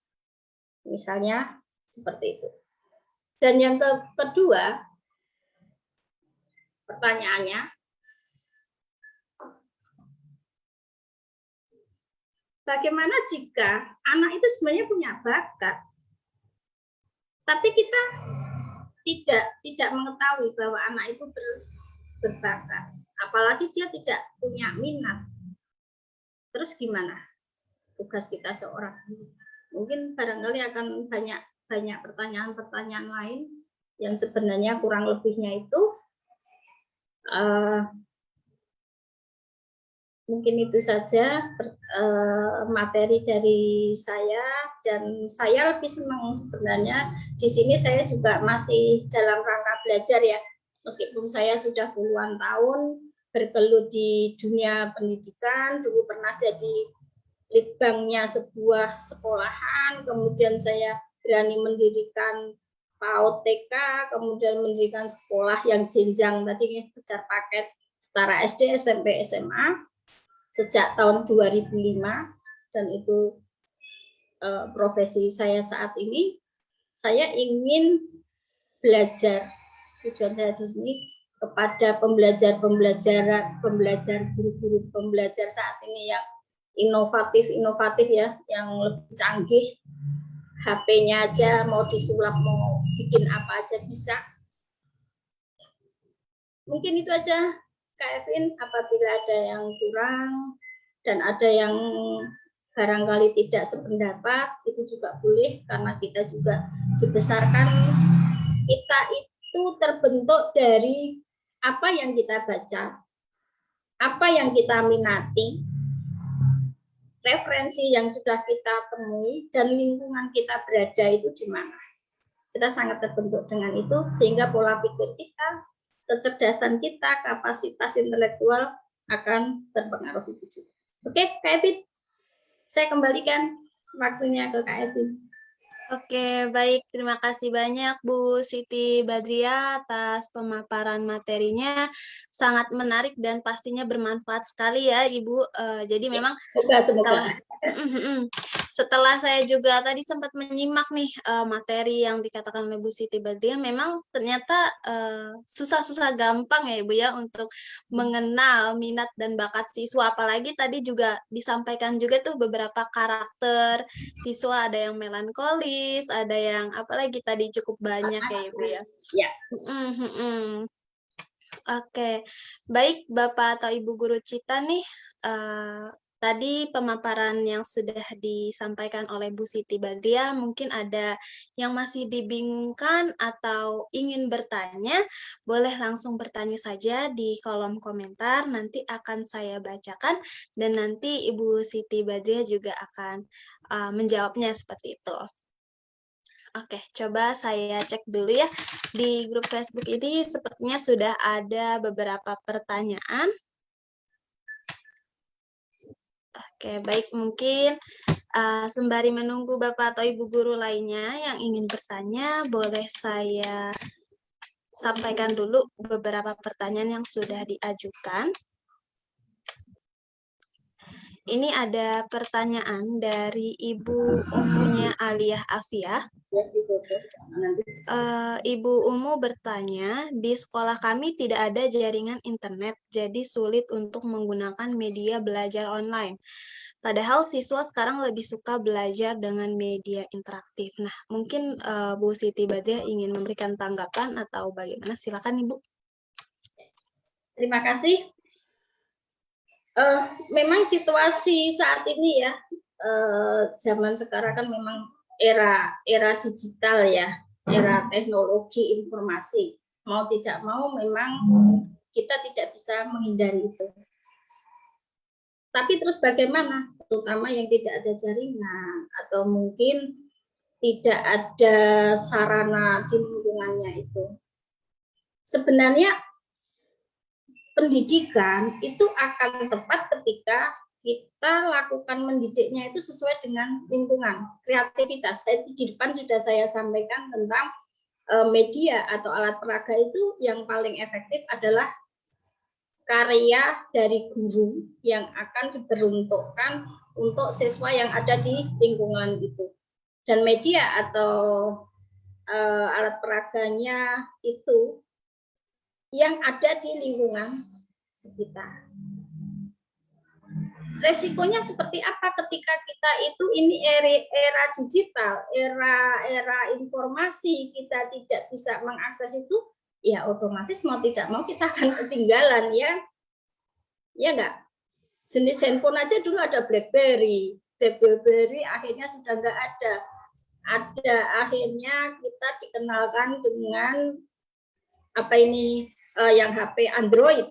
Misalnya seperti itu. Dan yang kedua, pertanyaannya, bagaimana jika anak itu sebenarnya punya bakat, Tapi kita tidak mengetahui bahwa anak itu berbakat, apalagi dia tidak punya minat. Terus gimana tugas kita seorang guru? Mungkin barangkali akan banyak pertanyaan-pertanyaan lain yang sebenarnya kurang lebihnya itu mungkin itu saja materi dari saya, dan saya lebih senang sebenarnya di sini. Saya juga masih dalam rangka belajar ya, meskipun saya sudah puluhan tahun bergelut di dunia pendidikan. Dulu pernah jadi litbangnya sebuah sekolahan, kemudian saya berani mendirikan PAUD TK, kemudian mendirikan sekolah yang jenjang tadi kejar paket setara SD, SMP, SMA sejak tahun 2005, dan itu profesi saya saat ini. Saya ingin belajar, tujuan saya di sini kepada pembelajar guru-guru pembelajar saat ini yang inovatif ya, yang lebih canggih. HP-nya aja mau disulap, mau bikin apa aja bisa. Mungkin itu aja Kak Evin. Apabila ada yang kurang dan ada yang barangkali tidak sependapat, itu juga boleh, karena kita juga dibesarkan, kita itu terbentuk dari apa yang kita baca, apa yang kita minati, referensi yang sudah kita temui, dan lingkungan kita berada itu di mana. Kita sangat terbentuk dengan itu, sehingga pola pikir kita, kecerdasan kita, kapasitas intelektual akan terpengaruh itu juga. Oke, Kak Evin, saya kembalikan waktunya ke Kak Evin. Oke, baik. Terima kasih banyak Bu Siti Badriah atas pemaparan materinya. Sangat menarik dan pastinya bermanfaat sekali ya, Ibu. Jadi memang Semoga. Setelah saya juga tadi sempat menyimak nih materi yang dikatakan oleh Bu Siti Badriah, memang ternyata susah-susah gampang ya Ibu ya untuk mengenal minat dan bakat siswa. Apalagi tadi juga disampaikan juga tuh beberapa karakter siswa, ada yang melankolis, ada yang apalagi tadi cukup banyak ya Ibu ya. Ya. Oke, baik Bapak atau Ibu Guru Cita nih, tadi pemaparan yang sudah disampaikan oleh Bu Siti Badriah, mungkin ada yang masih dibingungkan atau ingin bertanya, boleh langsung bertanya saja di kolom komentar, nanti akan saya bacakan, dan nanti Ibu Siti Badriah juga akan menjawabnya seperti itu. Oke, coba saya cek dulu ya. Di grup Facebook ini sepertinya sudah ada beberapa pertanyaan. Oke, baik. Mungkin sembari menunggu Bapak atau Ibu guru lainnya yang ingin bertanya, boleh saya sampaikan dulu beberapa pertanyaan yang sudah diajukan. Ini ada pertanyaan dari Ibu Umunya Aliyah Afiah. Ibu Umu bertanya, di sekolah kami tidak ada jaringan internet, jadi sulit untuk menggunakan media belajar online. Padahal siswa sekarang lebih suka belajar dengan media interaktif. Nah, mungkin Bu Siti Badriah ingin memberikan tanggapan atau bagaimana? Silakan Ibu. Terima kasih. Memang situasi saat ini ya, zaman sekarang kan memang era digital ya, era teknologi informasi. Mau tidak mau memang kita tidak bisa menghindari itu. Tapi terus bagaimana? Terutama yang tidak ada jaringan atau mungkin tidak ada sarana di lingkungannya itu. Sebenarnya pendidikan itu akan tepat ketika kita lakukan mendidiknya itu sesuai dengan lingkungan, kreativitas. Di depan sudah saya sampaikan tentang media atau alat peraga itu yang paling efektif adalah karya dari guru yang akan diperuntukkan untuk siswa yang ada di lingkungan itu. Dan media atau alat peraganya itu yang ada di lingkungan sekitar. resikonya seperti apa ketika kita itu ini era digital, era informasi, kita tidak bisa mengakses itu, ya otomatis mau tidak mau kita akan ketinggalan ya. Ya enggak? Jenis handphone aja dulu ada BlackBerry. BlackBerry akhirnya sudah enggak ada. Ada akhirnya kita dikenalkan dengan apa ini yang HP Android.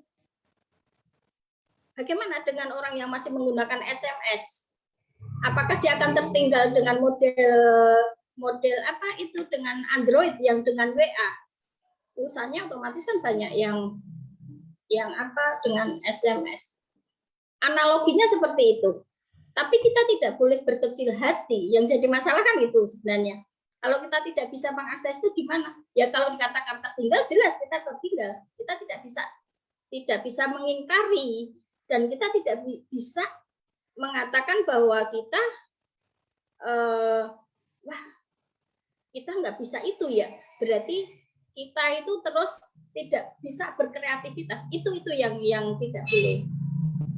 Bagaimana dengan orang yang masih menggunakan SMS? Apakah dia akan tertinggal dengan model apa itu dengan Android yang dengan WA? Urusannya otomatis kan banyak yang apa dengan SMS. Analoginya seperti itu. Tapi kita tidak boleh berkecil hati. Yang jadi masalah kan itu sebenarnya. Kalau kita tidak bisa mengakses itu gimana? Ya kalau dikatakan tertinggal, jelas kita tertinggal. Kita tidak bisa mengingkari dan kita tidak bisa mengatakan bahwa kita wah kita nggak bisa itu ya. Berarti kita itu terus tidak bisa berkreativitas. Itu yang tidak boleh.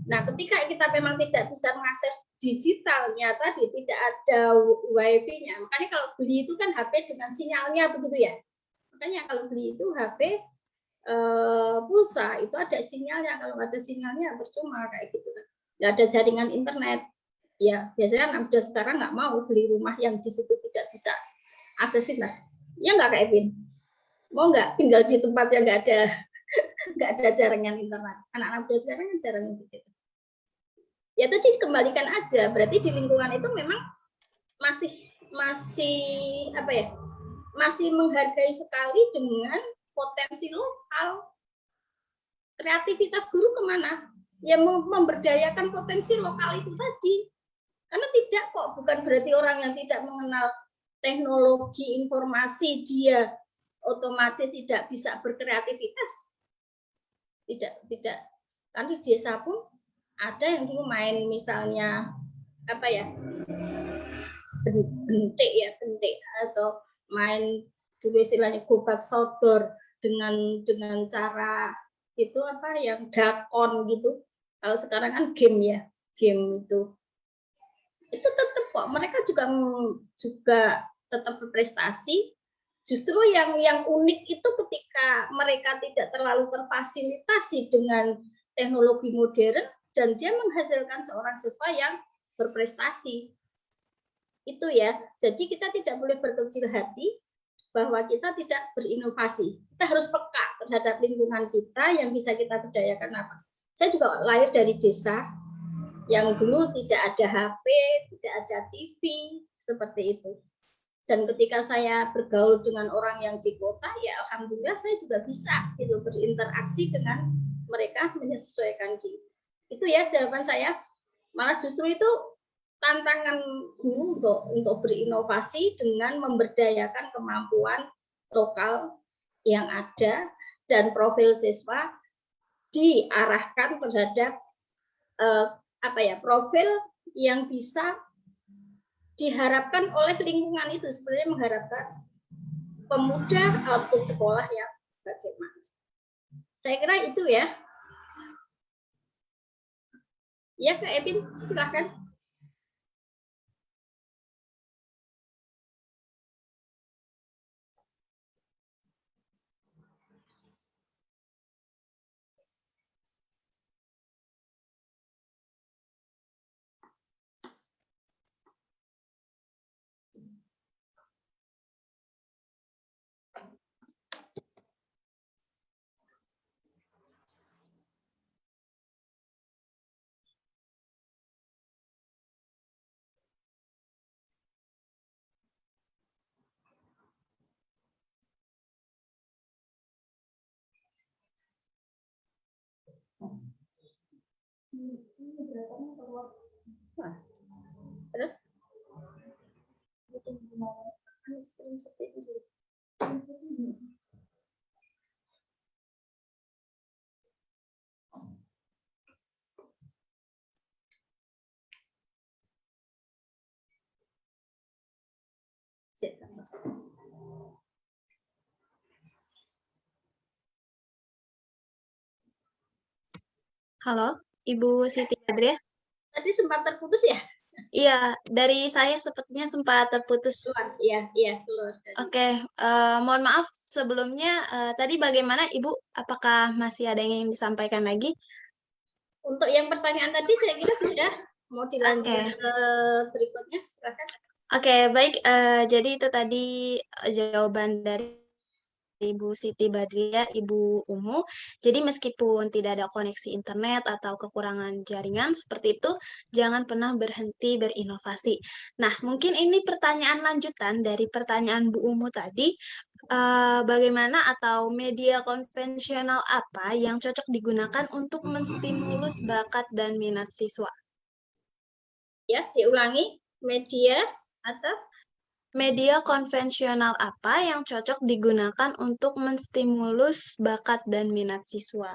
Nah, ketika kita memang tidak bisa mengakses digitalnya tadi, tidak ada wifi-nya. Makanya kalau beli itu kan HP dengan sinyalnya begitu ya. Makanya kalau beli itu HP pulsa itu ada sinyalnya. Kalau nggak ada sinyalnya percuma kayak gitu kan. Nggak ada jaringan internet. Ya biasanya anak muda sekarang nggak mau beli rumah yang di situ tidak bisa akses internet. Ya nggak Kak Evin? Mau nggak tinggal di tempat yang nggak ada jaringan internet? Anak-anak muda sekarang kan jarang begitu. Ya tadi kembalikan aja, berarti di lingkungan itu memang masih apa ya, masih menghargai sekali dengan potensi lokal. Kreativitas guru kemana? Ya memberdayakan potensi lokal itu tadi. Karena tidak kok, bukan berarti orang yang tidak mengenal teknologi informasi dia otomatis tidak bisa berkreativitas. Tidak. Kan di desa pun ada yang dulu main misalnya apa ya, bentik atau main dulu istilahnya gobak sodor dengan cara itu apa yang dakon gitu. Kalau sekarang kan game itu tetap kok mereka juga tetap berprestasi. Justru yang unik itu ketika mereka tidak terlalu terfasilitasi dengan teknologi modern dan dia menghasilkan seorang siswa yang berprestasi. Itu ya. Jadi kita tidak boleh berkecil hati bahwa kita tidak berinovasi. Kita harus peka terhadap lingkungan kita yang bisa kita berdayakan apa. Saya juga lahir dari desa yang dulu tidak ada HP, tidak ada TV, seperti itu. Dan ketika saya bergaul dengan orang yang di kota, ya alhamdulillah saya juga bisa itu berinteraksi dengan mereka menyesuaikan diri. Itu ya jawaban saya. Malah justru itu tantangan guru untuk berinovasi dengan memberdayakan kemampuan lokal yang ada dan profil siswa diarahkan terhadap profil yang bisa diharapkan oleh lingkungan itu. Sebenarnya mengharapkan pemuda output sekolah yang bagaimana. Saya kira itu ya. Ya Kak Evin, silakan. Terus Halo, Ibu Siti Badriah. Tadi sempat terputus ya? Iya, dari saya sepertinya sempat terputus. Keluar, iya, iya keluar dari. Oke, mohon maaf sebelumnya tadi bagaimana Ibu? Apakah masih ada yang ingin disampaikan lagi? Untuk yang pertanyaan tadi saya kira sudah, mau dilanjut Oke. ke berikutnya, silakan. Oke, baik. Jadi itu tadi jawaban dari Ibu Siti Badriah, Ibu Umu. Jadi meskipun tidak ada koneksi internet atau kekurangan jaringan seperti itu, jangan pernah berhenti berinovasi. Nah, mungkin ini pertanyaan lanjutan dari pertanyaan Bu Umu tadi. Bagaimana atau media konvensional apa yang cocok digunakan untuk menstimulus bakat dan minat siswa? Ya, diulangi, media atau Media konvensional apa yang cocok digunakan untuk menstimulus bakat dan minat siswa?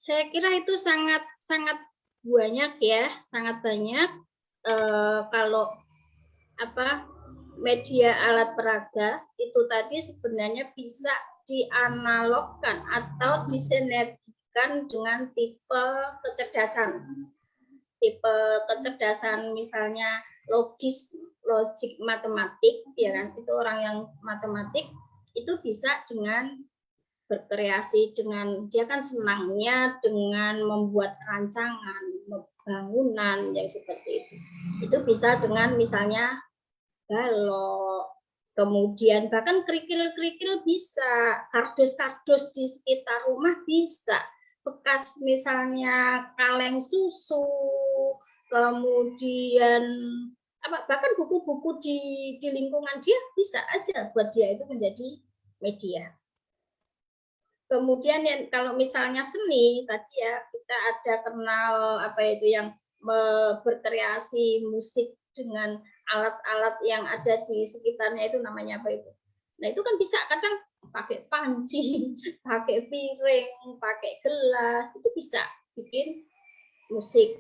saya kira itu sangat sangat banyak ya, sangat banyak. Kalau apa media alat peraga itu tadi sebenarnya bisa dianalogkan atau disinergikan dengan tipe kecerdasan misalnya logik matematik ya kan, itu orang yang matematik itu bisa dengan berkreasi, dengan dia kan senangnya dengan membuat rancangan bangunan yang seperti itu bisa dengan misalnya balok, kemudian bahkan kerikil-kerikil bisa, kardus-kardus di sekitar rumah bisa, bekas misalnya kaleng susu, kemudian bahkan buku-buku di lingkungan dia bisa aja buat dia itu menjadi media. Kemudian yang kalau misalnya seni tadi ya kita ada kenal apa itu yang berkreasi musik dengan alat-alat yang ada di sekitarnya itu namanya apa itu. Nah itu kan bisa kadang pakai panci, pakai piring, pakai gelas itu bisa bikin musik.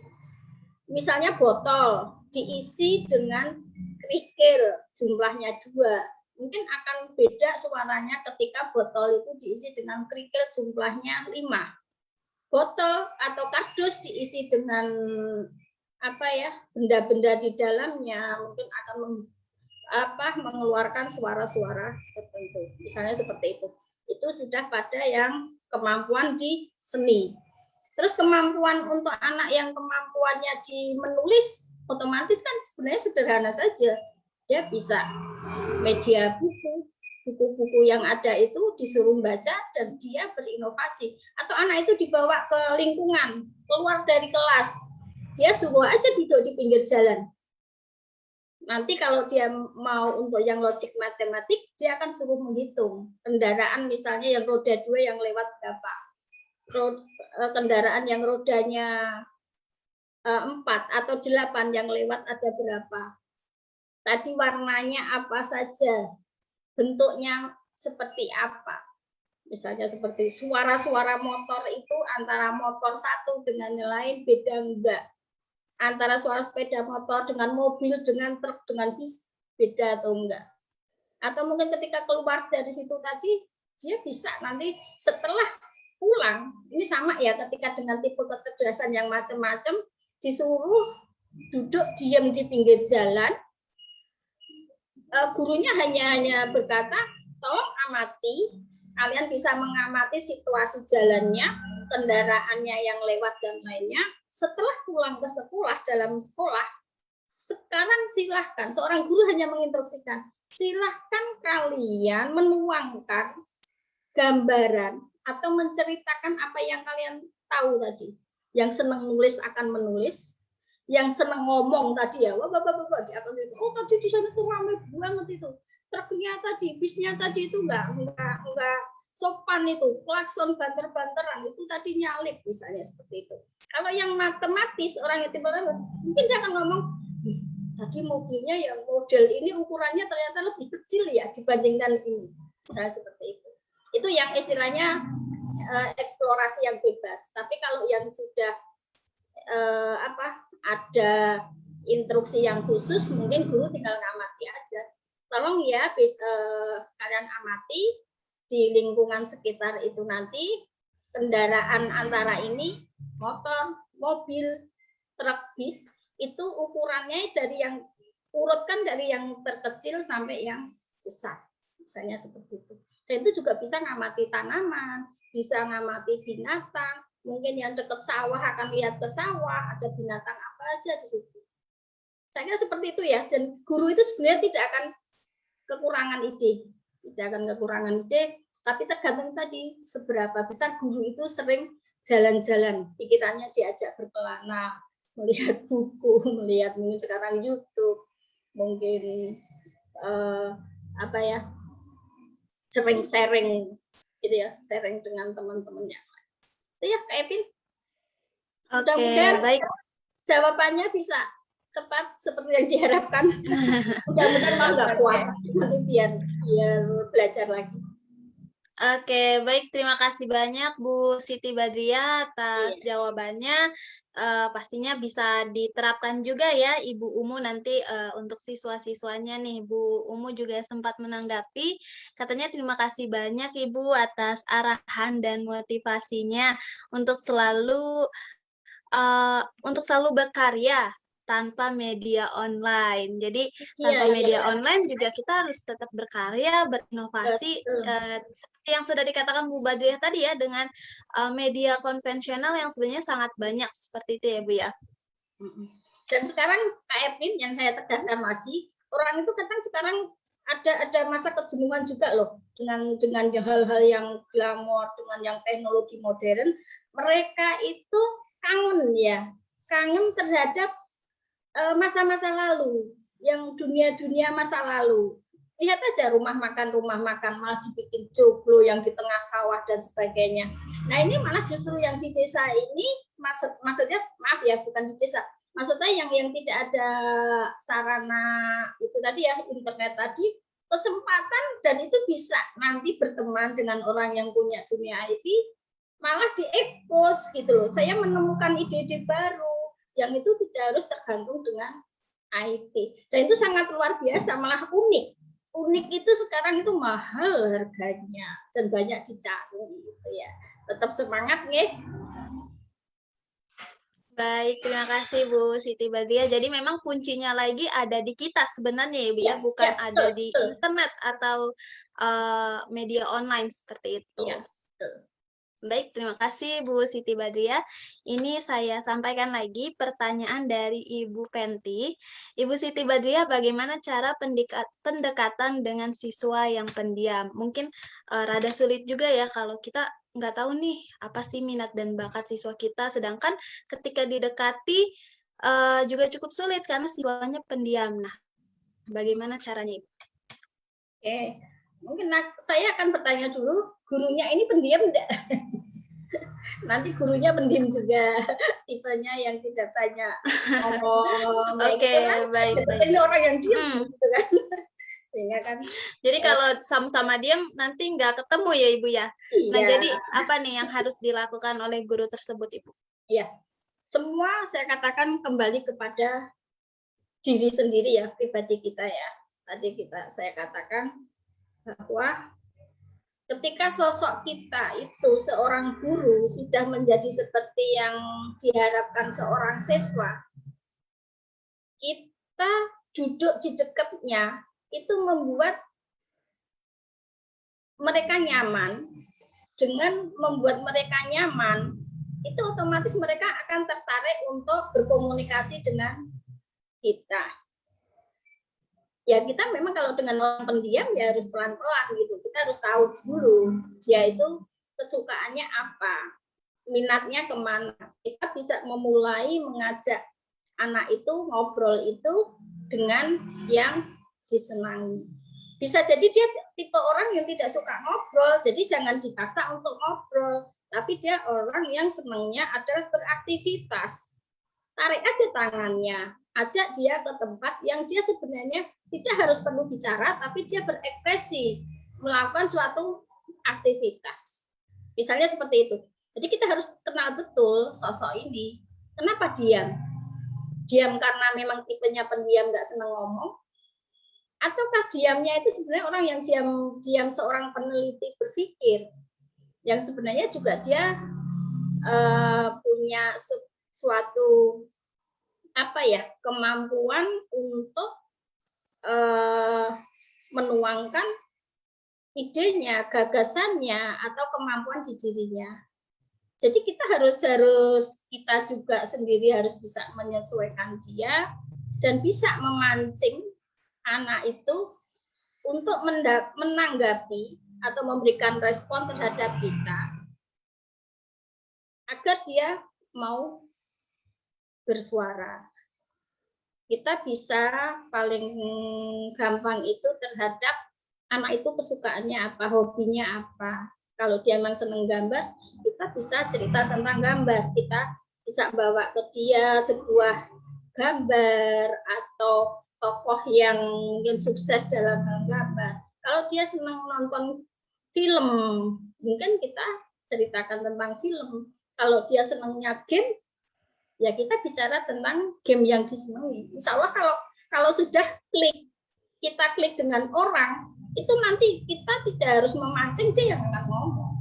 Misalnya botol diisi dengan kerikil jumlahnya 2, mungkin akan beda suaranya ketika botol itu diisi dengan kerikil jumlahnya 5. Botol atau kardus diisi dengan benda-benda di dalamnya mungkin akan mengeluarkan suara-suara tertentu. Misalnya seperti itu. Itu sudah pada yang kemampuan di seni. Terus kemampuan untuk anak yang kemampuannya di menulis, otomatis kan sebenarnya sederhana saja. Dia bisa media buku-buku yang ada itu disuruh baca dan dia berinovasi. Atau anak itu dibawa ke lingkungan, keluar dari kelas, dia suruh aja duduk di pinggir jalan. Nanti kalau dia mau untuk yang logik matematik, dia akan suruh menghitung kendaraan misalnya yang roda 2 yang lewat berapa, kendaraan yang rodanya 4 atau 8 yang lewat ada berapa, tadi warnanya apa saja, bentuknya seperti apa. Misalnya seperti suara-suara motor itu antara motor satu dengan yang lain beda enggak, antara suara sepeda motor dengan mobil, dengan truk, dengan bis beda atau enggak. Atau mungkin ketika keluar dari situ tadi, dia bisa nanti setelah pulang, ini sama ya ketika dengan tipe kecerdasan yang macam-macam, disuruh duduk diam di pinggir jalan, gurunya hanya berkata, tolong amati, kalian bisa mengamati situasi jalannya, kendaraannya yang lewat dan lainnya. Setelah pulang ke sekolah, dalam sekolah, sekarang silahkan, seorang guru hanya menginstruksikan, silahkan kalian menuangkan gambaran atau menceritakan apa yang kalian tahu tadi. Yang senang nulis akan menulis, yang senang ngomong tadi ya, wah di atas itu, oh tadi di sana tuh ramai banget itu, truknya tadi, bisnya tadi itu enggak sopan itu, klakson banter-banteran itu tadi nyalip misalnya seperti itu. Kalau yang matematis orang yang tipe mungkin dia akan ngomong, tadi mobilnya yang model ini ukurannya ternyata lebih kecil ya dibandingkan ini, misalnya seperti itu. Itu yang istilahnya eksplorasi yang bebas. Tapi kalau yang sudah ada instruksi yang khusus, mungkin guru tinggal ngamati aja. Tolong ya kalian amati di lingkungan sekitar itu nanti kendaraan antara ini motor, mobil, truk, bis, itu ukurannya dari yang urutkan dari yang terkecil sampai yang besar, misalnya seperti itu. Dan itu juga bisa ngamati tanaman, bisa ngamati binatang, mungkin yang dekat sawah akan lihat ke sawah, ada binatang apa aja di situ. Saya kira seperti itu ya, dan guru itu sebenarnya tidak akan kekurangan ide, tapi tergantung tadi seberapa besar guru itu sering jalan-jalan, pikirannya diajak berkelana, melihat buku, melihat mungkin sekarang YouTube, mungkin sering sharing gitu ya, sharing dengan teman-temannya. Itu ya, Kak Epin. Mudah-mudahan jawabannya bisa tepat seperti yang diharapkan. Mudah-mudahan malah nggak puas nanti biar belajar lagi. Oke, baik. Terima kasih banyak Bu Siti Badriah atas jawabannya. Pastinya bisa diterapkan juga ya Ibu Umu nanti untuk siswa-siswanya nih. Bu Umu juga sempat menanggapi. Katanya terima kasih banyak Ibu atas arahan dan motivasinya untuk selalu berkarya tanpa media online. Jadi tanpa media online juga kita harus tetap berkarya, berinovasi. Seperti yang sudah dikatakan Bu Badriah tadi ya, dengan media konvensional yang sebenarnya sangat banyak seperti itu ya Bu ya. Dan sekarang Kak Epin yang saya tegaskan lagi, orang itu kadang sekarang ada masa kejenuhan juga loh dengan hal-hal yang glamor, dengan yang teknologi modern. Mereka itu kangen terhadap masa-masa lalu, yang dunia-dunia masa lalu. Lihat aja rumah makan malah dibikin joglo yang di tengah sawah dan sebagainya. Nah ini malah justru yang di desa ini, maksudnya maaf ya, bukan di desa, maksudnya yang tidak ada sarana itu tadi ya, internet tadi, kesempatan dan itu bisa nanti berteman dengan orang yang punya dunia IT, malah diekspos gitu loh. Saya menemukan ide-ide baru yang itu tidak harus tergantung dengan IT. Dan itu sangat luar biasa, malah unik. Unik itu sekarang itu mahal harganya dan banyak dicari gitu ya. Tetap semangat nih. Baik, terima kasih Bu Siti Badriah. Jadi memang kuncinya lagi ada di kita sebenarnya ya Bu ya, bukan ada di internet atau media online seperti itu. Ya, betul. Baik, terima kasih Bu Siti Badriah. Ini saya sampaikan lagi pertanyaan dari Ibu Penti. Ibu Siti Badriah, bagaimana cara pendekatan dengan siswa yang pendiam? Mungkin rada sulit juga ya kalau kita nggak tahu nih apa sih minat dan bakat siswa kita, sedangkan ketika didekati juga cukup sulit karena siswanya pendiam. Nah, bagaimana caranya Ibu? Oke, mungkin saya akan bertanya dulu, gurunya ini pendiam enggak? Nanti gurunya pendiam juga, tipenya yang tidak tanya ngomong. Oke, gitu kan? baik. Ini orang yang diam gitu kan. Sehingga kan. Jadi kalau sama-sama diam nanti nggak ketemu ya Ibu ya. Iya. Nah jadi apa nih yang harus dilakukan oleh guru tersebut Ibu? Iya, semua saya katakan kembali kepada diri sendiri ya, pribadi kita ya. Tadi saya katakan bahwa ketika sosok kita itu seorang guru sudah menjadi seperti yang diharapkan seorang siswa, kita duduk di dekatnya itu membuat mereka nyaman. Dengan membuat mereka nyaman, itu otomatis mereka akan tertarik untuk berkomunikasi dengan kita. Ya kita memang kalau dengan orang pendiam ya harus pelan-pelan gitu. Kita harus tahu dulu dia itu kesukaannya apa, minatnya kemana. Kita bisa memulai mengajak anak itu ngobrol itu dengan yang disenangi. Bisa jadi dia tipe orang yang tidak suka ngobrol, jadi jangan dipaksa untuk ngobrol. Tapi dia orang yang senangnya adalah beraktivitas. Tarik aja tangannya, ajak dia ke tempat yang dia sebenarnya tidak harus perlu bicara, tapi dia berekspresi, melakukan suatu aktivitas. Misalnya seperti itu. Jadi kita harus kenal betul sosok ini. Kenapa diam? Diam karena memang tipenya pendiam, nggak senang ngomong, ataukah diamnya itu sebenarnya orang yang diam seorang peneliti berpikir, yang sebenarnya juga dia punya suatu kemampuan untuk menuangkan idenya, gagasannya, atau kemampuan di dirinya. Jadi kita harus kita juga sendiri harus bisa menyesuaikan dia dan bisa memancing anak itu untuk menanggapi atau memberikan respon terhadap kita agar dia mau bersuara. Kita bisa paling gampang itu terhadap anak itu kesukaannya apa, hobinya apa. Kalau dia memang senang gambar, kita bisa cerita tentang gambar. Kita bisa bawa ke dia sebuah gambar atau tokoh yang sukses dalam gambar. Kalau dia senang nonton film, mungkin kita ceritakan tentang film. Kalau dia senangnya game, ya kita bicara tentang game yang disenangi. Insya Allah kalau sudah kita klik dengan orang, itu nanti kita tidak harus memancing dia yang akan ngomong.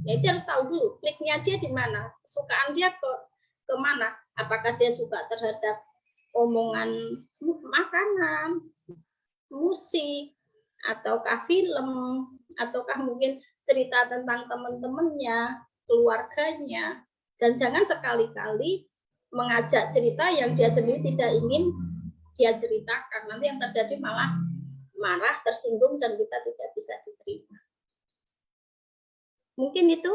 Ya, dia harus tahu dulu kliknya dia di mana, kesukaan dia ke mana. Apakah dia suka terhadap omongan makanan, musik, ataukah film, ataukah mungkin cerita tentang teman-temannya, keluarganya. Dan jangan sekali-kali mengajak cerita yang dia sendiri tidak ingin dia ceritakan. Nanti yang terjadi malah marah, tersinggung, dan kita tidak bisa diterima. Mungkin itu.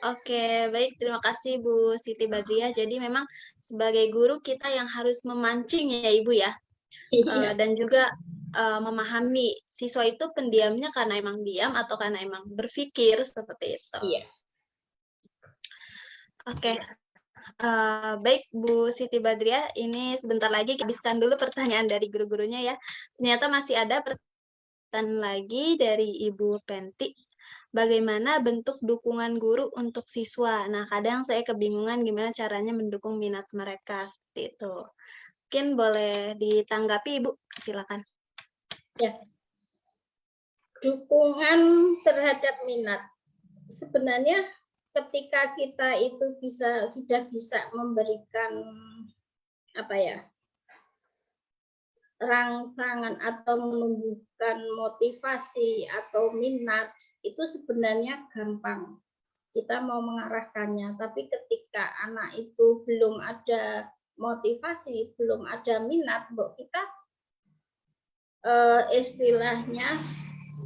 Oke, baik. Terima kasih Bu Siti Badriah. Jadi memang sebagai guru kita yang harus memancing ya Ibu ya. Iya. Dan juga memahami siswa itu pendiamnya karena emang diam atau karena emang berpikir seperti itu. Iya. Oke. Baik Bu Siti Badriah, ini sebentar lagi habiskan dulu pertanyaan dari guru-gurunya ya. Ternyata masih ada pertanyaan lagi dari Ibu Penti. Bagaimana bentuk dukungan guru untuk siswa? Nah, kadang saya kebingungan gimana caranya mendukung minat mereka seperti itu. Mungkin boleh ditanggapi Ibu, silakan. Ya. Dukungan terhadap minat. Sebenarnya ketika kita itu sudah bisa memberikan rangsangan atau menumbuhkan motivasi atau minat, itu sebenarnya gampang. Kita mau mengarahkannya, tapi ketika anak itu belum ada motivasi, belum ada minat, kita istilahnya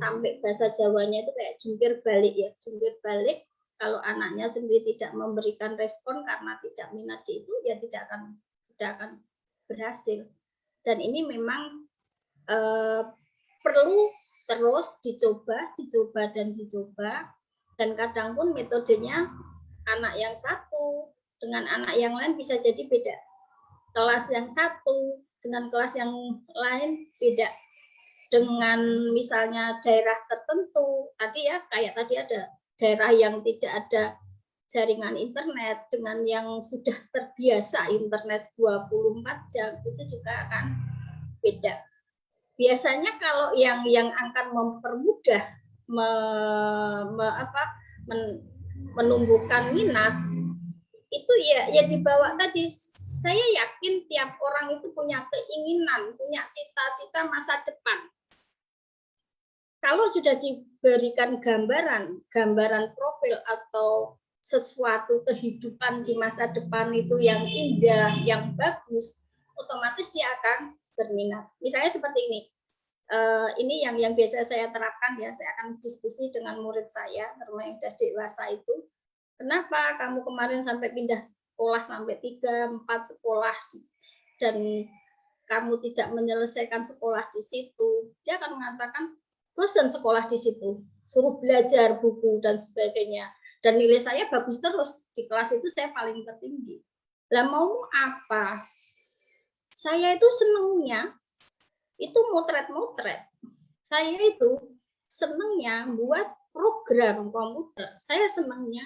sampai bahasa Jawanya itu kayak jungkir balik ya, jungkir balik. Kalau anaknya sendiri tidak memberikan respon karena tidak minat di itu, ya tidak akan berhasil. Dan ini memang perlu terus dicoba dan dicoba. Dan kadang pun metodenya anak yang satu dengan anak yang lain bisa jadi beda. Kelas yang satu dengan kelas yang lain beda. Dengan misalnya daerah tertentu, tadi ada daerah yang tidak ada jaringan internet dengan yang sudah terbiasa internet 24 jam, itu juga akan beda. Biasanya kalau yang akan mempermudah menumbuhkan minat itu ya dibawa tadi. Saya yakin tiap orang itu punya keinginan, punya cita-cita masa depan. Kalau sudah diberikan gambaran profil atau sesuatu kehidupan di masa depan itu yang indah, yang bagus, otomatis dia akan berminat. Misalnya seperti ini. Ini yang biasa saya terapkan ya, saya akan diskusi dengan murid saya, terutama yang sudah dewasa itu. Kenapa kamu kemarin sampai pindah sekolah sampai 3-4 sekolah dan kamu tidak menyelesaikan sekolah di situ? Dia akan mengatakan, bosan sekolah di situ, suruh belajar buku dan sebagainya. Dan nilai saya bagus terus, di kelas itu saya paling tertinggi. Lah mau apa? Saya itu senangnya itu motret. Saya itu senangnya buat program komputer. Saya senangnya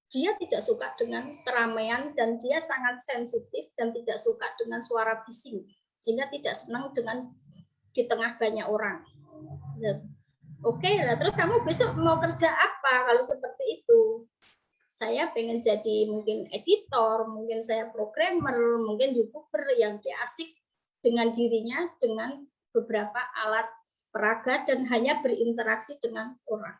dia tidak suka dengan keramaian dan dia sangat sensitif dan tidak suka dengan suara bising, sehingga tidak senang dengan di tengah banyak orang. Oke lah, terus kamu besok mau kerja apa kalau seperti itu? Saya pengen jadi mungkin editor, mungkin saya programmer, mungkin YouTuber yang dia asik dengan dirinya dengan beberapa alat peraga dan hanya berinteraksi dengan orang.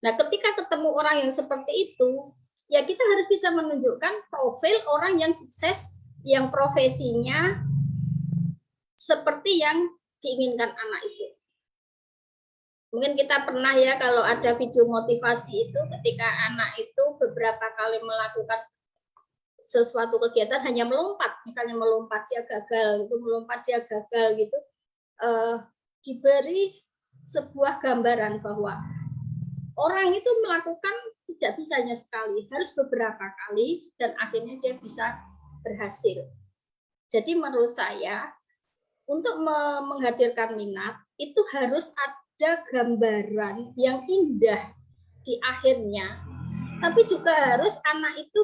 Nah, ketika ketemu orang yang seperti itu, ya kita harus bisa menunjukkan profil orang yang sukses, yang profesinya seperti yang diinginkan anak itu. Mungkin kita pernah ya kalau ada video motivasi itu ketika anak itu beberapa kali melakukan sesuatu kegiatan hanya melompat, misalnya melompat dia gagal, gitu, melompat dia gagal gitu, diberi sebuah gambaran bahwa orang itu melakukan tidak bisa hanya sekali, harus beberapa kali dan akhirnya dia bisa berhasil. Jadi menurut saya untuk menghadirkan minat itu harus ada gambaran yang indah di akhirnya, tapi juga harus anak itu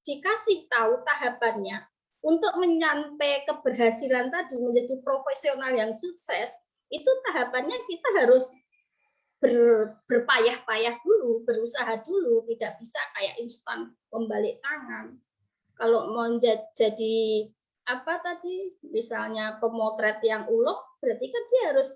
dikasih tahu tahapannya untuk menyampai keberhasilan tadi menjadi profesional yang sukses. Itu tahapannya kita harus berpayah-payah dulu, berusaha dulu, tidak bisa kayak instan membalik tangan. Kalau mau jadi apa tadi, misalnya pemotret yang ulok, berarti kan dia harus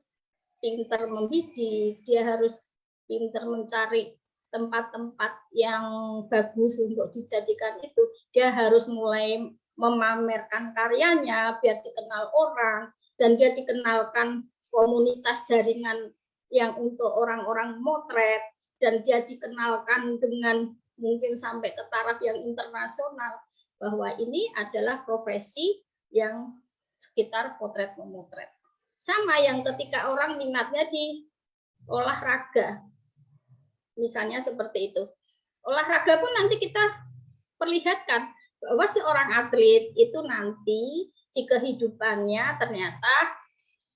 pintar membidik, dia harus pintar mencari tempat-tempat yang bagus untuk dijadikan itu. Dia harus mulai memamerkan karyanya biar dikenal orang, dan dia dikenalkan komunitas jaringan yang untuk orang-orang motret, dan dia dikenalkan dengan mungkin sampai ke taraf yang internasional bahwa ini adalah profesi yang sekitar potret memotret. Sama yang ketika orang minatnya di olahraga, misalnya seperti itu. Olahraga pun nanti kita perlihatkan bahwa seorang atlet itu nanti di kehidupannya ternyata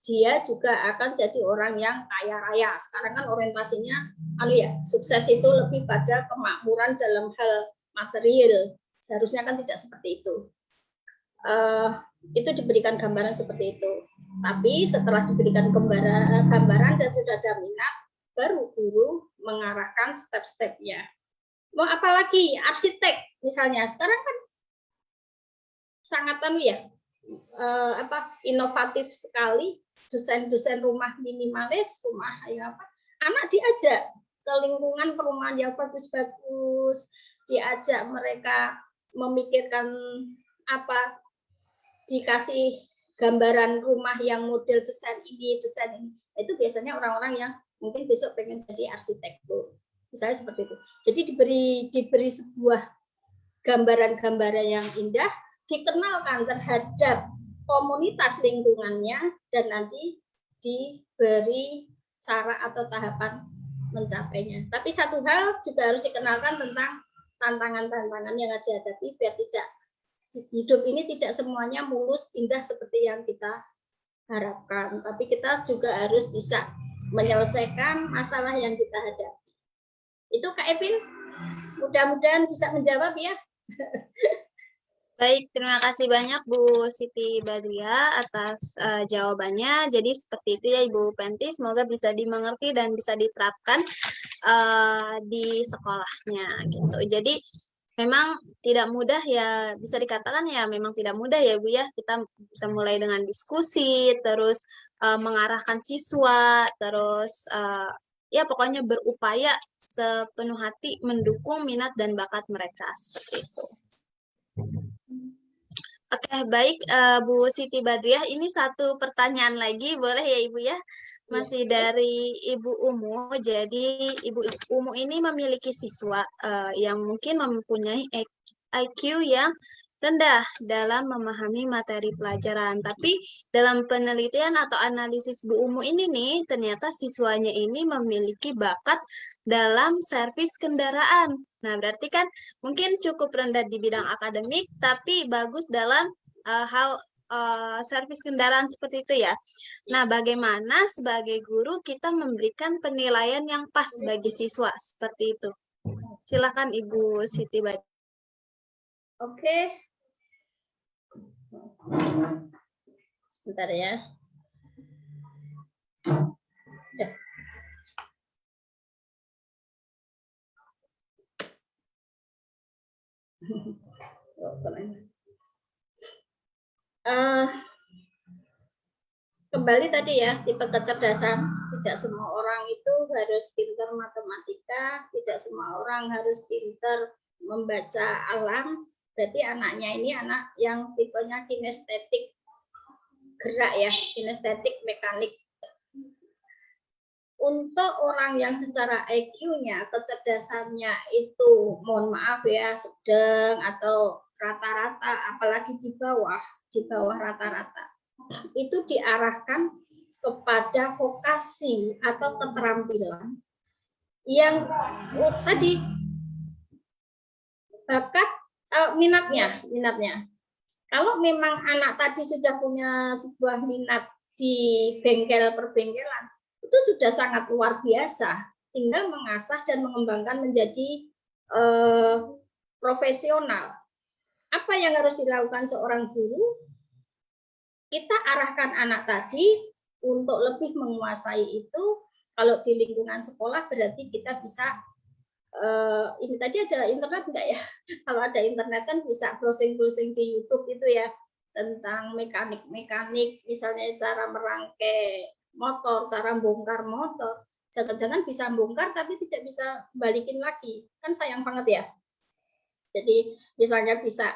dia juga akan jadi orang yang kaya raya. Sekarang kan orientasinya sukses itu lebih pada kemakmuran dalam hal material. Seharusnya kan tidak seperti itu. Itu diberikan gambaran seperti itu. Tapi setelah diberikan gambaran dan sudah ada minat, baru guru mengarahkan step-stepnya. Mau apalagi arsitek misalnya, sekarang kan sangat inovatif sekali, desain rumah minimalis, rumah anak diajak ke lingkungan perumahan yang bagus-bagus, diajak mereka memikirkan dikasih gambaran rumah yang model desain ini, itu biasanya orang-orang yang mungkin besok pengen jadi arsitektur, misalnya seperti itu. Jadi diberi sebuah gambaran-gambaran yang indah, dikenalkan terhadap komunitas lingkungannya, dan nanti diberi cara atau tahapan mencapainya. Tapi satu hal juga harus dikenalkan tentang tantangan-tantangan yang dihadapi, biar tidak hidup ini tidak semuanya mulus indah seperti yang kita harapkan, tapi kita juga harus bisa menyelesaikan masalah yang kita hadapi. Itu Kak Evin, mudah-mudahan bisa menjawab ya. Baik, terima kasih banyak Bu Siti Badriah atas jawabannya. Jadi seperti itu ya Ibu Penti, semoga bisa dimengerti dan bisa diterapkan di sekolahnya gitu. Jadi memang tidak mudah ya, bisa dikatakan ya memang tidak mudah ya Bu ya. Kita bisa mulai dengan diskusi, terus mengarahkan siswa, terus ya pokoknya berupaya sepenuh hati mendukung minat dan bakat mereka seperti itu. Oke, baik Bu Siti Badriah, ini satu pertanyaan lagi, boleh ya Ibu ya? Masih dari Ibu Umu. Jadi Ibu Umu ini memiliki siswa yang mungkin mempunyai IQ yang rendah dalam memahami materi pelajaran. Tapi dalam penelitian atau analisis Bu Umu ini nih, ternyata siswanya ini memiliki bakat dalam servis kendaraan. Nah, berarti kan mungkin cukup rendah di bidang akademik, tapi bagus dalam hal servis kendaraan seperti itu ya. Nah, bagaimana sebagai guru kita memberikan penilaian yang pas bagi siswa seperti itu? Silakan Ibu Siti Badriah. Oke. Sebentar ya. Kembali tadi ya, tipe kecerdasan, tidak semua orang itu harus pintar matematika, tidak semua orang harus pintar membaca alam. Berarti anaknya ini anak yang tipenya kinestetik, gerak ya, kinestetik mekanik. Untuk orang yang secara IQ-nya, kecerdasannya itu, mohon maaf ya, sedang atau rata-rata, apalagi di bawah rata-rata, itu diarahkan kepada vokasi atau keterampilan yang tadi bakat minatnya. Kalau memang anak tadi sudah punya sebuah minat di bengkel perbengkelan, itu sudah sangat luar biasa. Tinggal mengasah dan mengembangkan menjadi profesional. Apa yang harus dilakukan seorang guru? Kita arahkan anak tadi untuk lebih menguasai itu. Kalau di lingkungan sekolah berarti kita bisa ini tadi ada internet enggak ya? Kalau ada internet kan bisa browsing-browsing di YouTube itu ya, tentang mekanik-mekanik, misalnya cara merangkai motor, cara bongkar motor. Jangan-jangan bisa bongkar tapi tidak bisa balikin lagi, kan sayang banget ya. Jadi misalnya bisa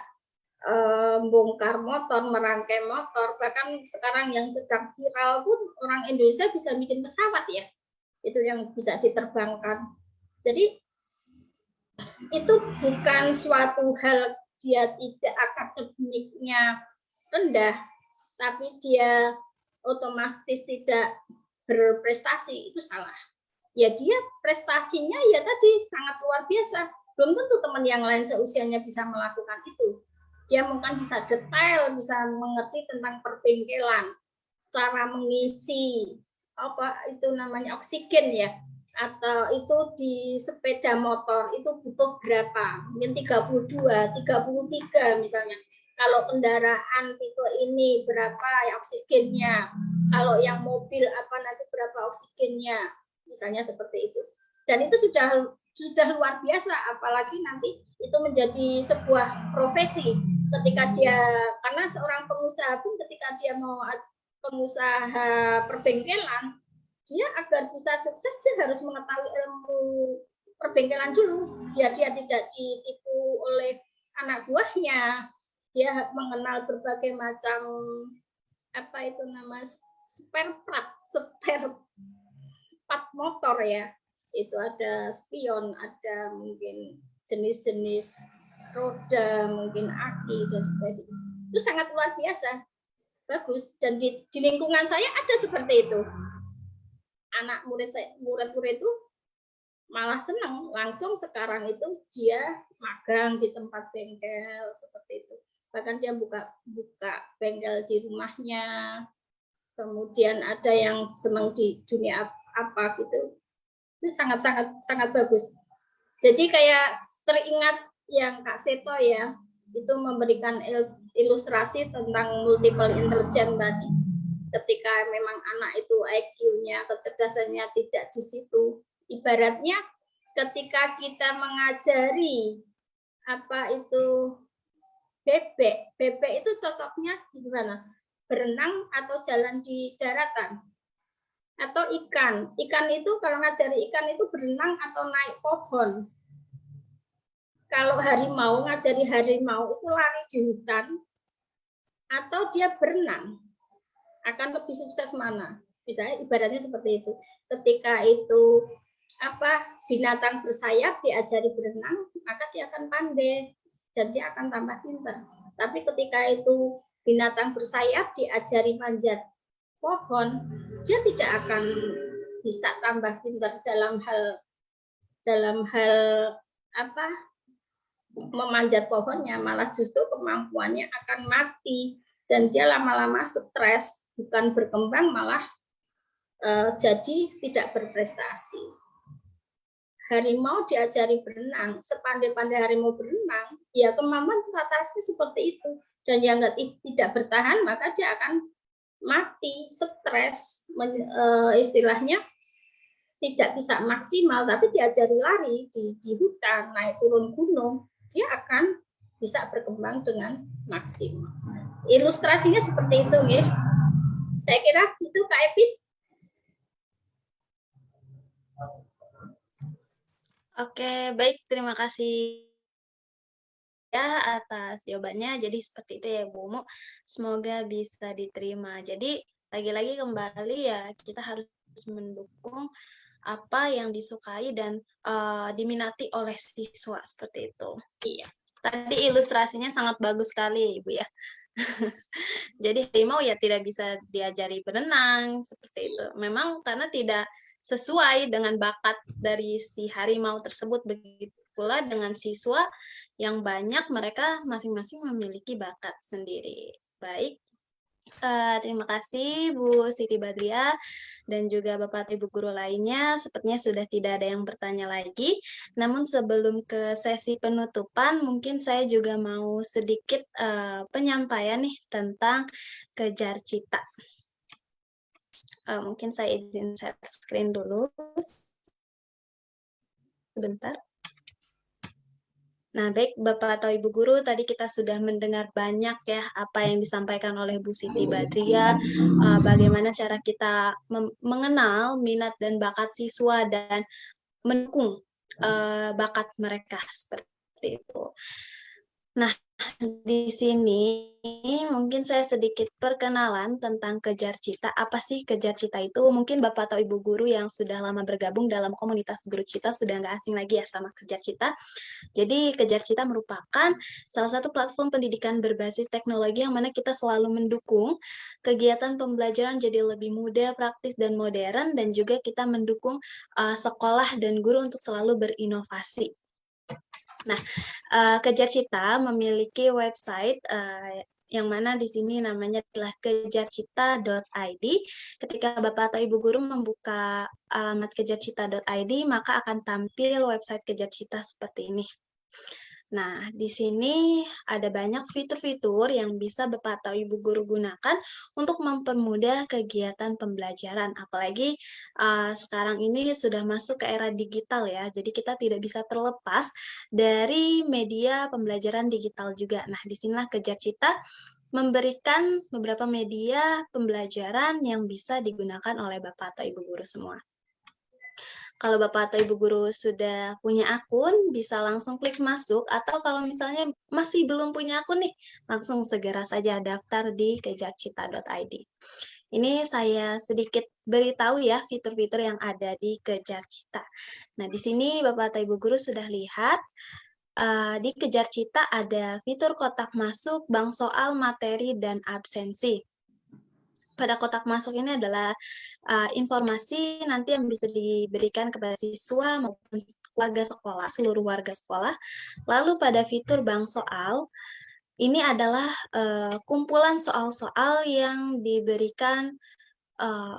bongkar motor, merangkai motor, bahkan sekarang yang sedang viral pun orang Indonesia bisa bikin pesawat ya, itu yang bisa diterbangkan. Jadi itu bukan suatu hal dia tidak akademiknya rendah, tapi dia otomatis tidak berprestasi, itu salah. Ya dia prestasinya ya tadi sangat luar biasa. Belum tentu teman yang lain seusianya bisa melakukan itu. Dia mungkin bisa detail, bisa mengerti tentang perbengkelan, cara mengisi apa itu namanya oksigen ya, atau itu di sepeda motor itu butuh berapa, mungkin 32, 33 misalnya. Kalau kendaraan tipe ini berapa ya oksigennya, kalau yang mobil apa nanti berapa oksigennya, misalnya seperti itu. Dan itu sudah luar biasa, apalagi nanti itu menjadi sebuah profesi ketika dia, karena seorang pengusaha pun ketika dia mau pengusaha perbengkelan, dia agar bisa sukses dia harus mengetahui ilmu perbengkelan dulu, biar dia tidak ditipu oleh anak buahnya. Dia mengenal berbagai macam apa itu nama spare part motor ya. Itu ada spion, ada mungkin jenis-jenis roda, mungkin aki dan sebagainya. Itu sangat luar biasa, bagus. Dan di lingkungan saya ada seperti itu. Anak murid itu malah senang, langsung sekarang itu dia magang di tempat bengkel seperti itu. Bahkan dia buka bengkel di rumahnya. Kemudian ada yang senang di dunia apa gitu. Itu sangat bagus. Jadi kayak teringat yang Kak Seto ya, itu memberikan ilustrasi tentang multiple intelligence tadi. Ketika memang anak itu IQ-nya, kecerdasannya tidak di situ. Ibaratnya ketika kita mengajari apa itu bebek itu cocoknya gimana? Berenang atau jalan di daratan? Atau ikan itu kalau ngajari ikan itu berenang atau naik pohon. Kalau harimau, ngajari harimau itu lari di hutan atau dia berenang, akan lebih sukses mana? Misalnya ibaratnya seperti itu. Ketika itu binatang bersayap diajari berenang, maka dia akan pandai dan dia akan tambah pintar. Tapi ketika itu binatang bersayap diajari manjat pohon, dia tidak akan bisa tambah pintar dalam hal memanjat pohonnya, malah justru kemampuannya akan mati dan dia lama-lama stres, bukan berkembang malah jadi tidak berprestasi. Harimau diajari berenang, sepandai-pandai harimau berenang, ya kemampuan rata-rata seperti itu. Dan yang tidak bertahan maka dia akan mati, stres, istilahnya tidak bisa maksimal. Tapi diajari lari di hutan, naik turun gunung, dia akan bisa berkembang dengan maksimal. Ilustrasinya seperti itu, ya. Saya kira itu Kak Epi. Oke, baik. Terima kasih ya atas jawabannya. Jadi seperti itu ya Bu Mu. Semoga bisa diterima. Jadi lagi-lagi kembali ya kita harus mendukung apa yang disukai dan diminati oleh siswa seperti itu. Iya. Tadi ilustrasinya sangat bagus sekali Ibu ya. Jadi harimau ya tidak bisa diajari berenang seperti itu. Memang karena tidak sesuai dengan bakat dari si harimau tersebut, begitu pula dengan siswa yang banyak mereka masing-masing memiliki bakat sendiri. Baik, terima kasih Bu Siti Badriah dan juga Bapak Ibu guru lainnya. Sepertinya sudah tidak ada yang bertanya lagi. Namun sebelum ke sesi penutupan, mungkin saya juga mau sedikit penyampaian nih tentang Kejar Cita. Mungkin saya izin share screen dulu. Sebentar. Nah, baik Bapak atau Ibu Guru, tadi kita sudah mendengar banyak ya apa yang disampaikan oleh Bu Siti Badriah, bagaimana cara kita mengenal minat dan bakat siswa dan mendukung bakat mereka seperti itu. Nah, di sini mungkin saya sedikit perkenalan tentang Kejar Cita. Apa sih Kejar Cita itu? Mungkin Bapak atau Ibu Guru yang sudah lama bergabung dalam komunitas Guru Cita sudah nggak asing lagi ya sama Kejar Cita. Jadi Kejar Cita merupakan salah satu platform pendidikan berbasis teknologi yang mana kita selalu mendukung kegiatan pembelajaran jadi lebih mudah, praktis, dan modern, dan juga kita mendukung sekolah dan guru untuk selalu berinovasi. Nah, Kejar Cita memiliki website yang mana di sini namanya adalah kejarcita.id. Ketika Bapak atau Ibu Guru membuka alamat kejarcita.id, maka akan tampil website Kejar Cita seperti ini. Nah, di sini ada banyak fitur-fitur yang bisa Bapak atau Ibu Guru gunakan untuk mempermudah kegiatan pembelajaran. Apalagi sekarang ini sudah masuk ke era digital ya, jadi kita tidak bisa terlepas dari media pembelajaran digital juga. Nah, disinilah Kejar Cita memberikan beberapa media pembelajaran yang bisa digunakan oleh Bapak atau Ibu Guru semua. Kalau Bapak atau Ibu Guru sudah punya akun, bisa langsung klik masuk, atau kalau misalnya masih belum punya akun nih, langsung segera saja daftar di kejarcita.id. Ini saya sedikit beritahu ya fitur-fitur yang ada di Kejar Cita. Nah, di sini Bapak atau Ibu Guru sudah lihat, di Kejar Cita ada fitur kotak masuk, bank soal, materi, dan absensi. Pada kotak masuk ini adalah informasi nanti yang bisa diberikan kepada siswa maupun warga sekolah, seluruh warga sekolah. Lalu pada fitur bank soal, ini adalah kumpulan soal-soal yang diberikan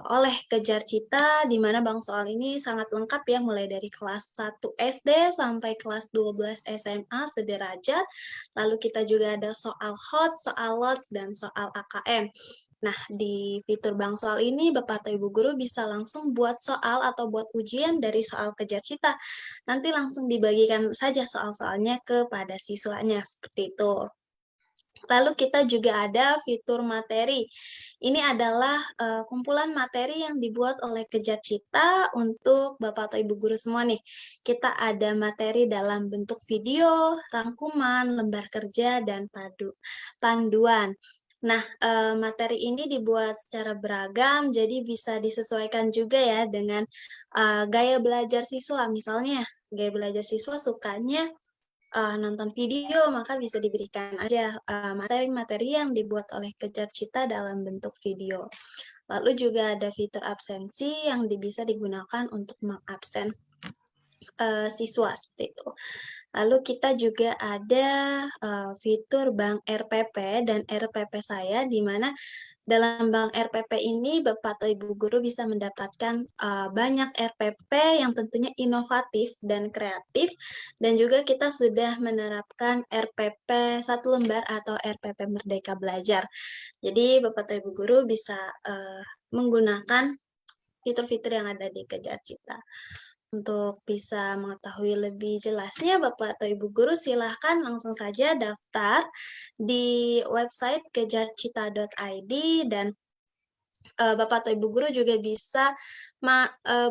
oleh Kejar Cita, di mana bank soal ini sangat lengkap ya, mulai dari kelas 1 SD sampai kelas 12 SMA sederajat. Lalu kita juga ada soal hot, soal lots, dan soal AKM. Nah, di fitur bank soal ini, Bapak atau Ibu Guru bisa langsung buat soal atau buat ujian dari soal Kejar Cita. Nanti langsung dibagikan saja soal-soalnya kepada siswanya, seperti itu. Lalu kita juga ada fitur materi. Ini adalah kumpulan materi yang dibuat oleh Kejar Cita untuk Bapak atau Ibu Guru semua nih. Kita ada materi dalam bentuk video, rangkuman, lembar kerja, dan panduan. Nah, materi ini dibuat secara beragam, jadi bisa disesuaikan juga ya dengan gaya belajar siswa. Misalnya, gaya belajar siswa sukanya nonton video, maka bisa diberikan aja materi-materi yang dibuat oleh Kejar Cita dalam bentuk video. Lalu juga ada fitur absensi yang bisa digunakan untuk mengabsen siswa seperti itu. Lalu kita juga ada fitur Bank RPP dan RPP saya, di mana dalam Bank RPP ini Bapak atau Ibu Guru bisa mendapatkan banyak RPP yang tentunya inovatif dan kreatif, dan juga kita sudah menerapkan RPP 1 lembar atau RPP Merdeka Belajar. Jadi Bapak atau Ibu Guru bisa menggunakan fitur-fitur yang ada di Kejar Cita. Untuk bisa mengetahui lebih jelasnya, Bapak atau Ibu guru silahkan langsung saja daftar di website kejarcita.id dan Bapak atau Ibu guru juga bisa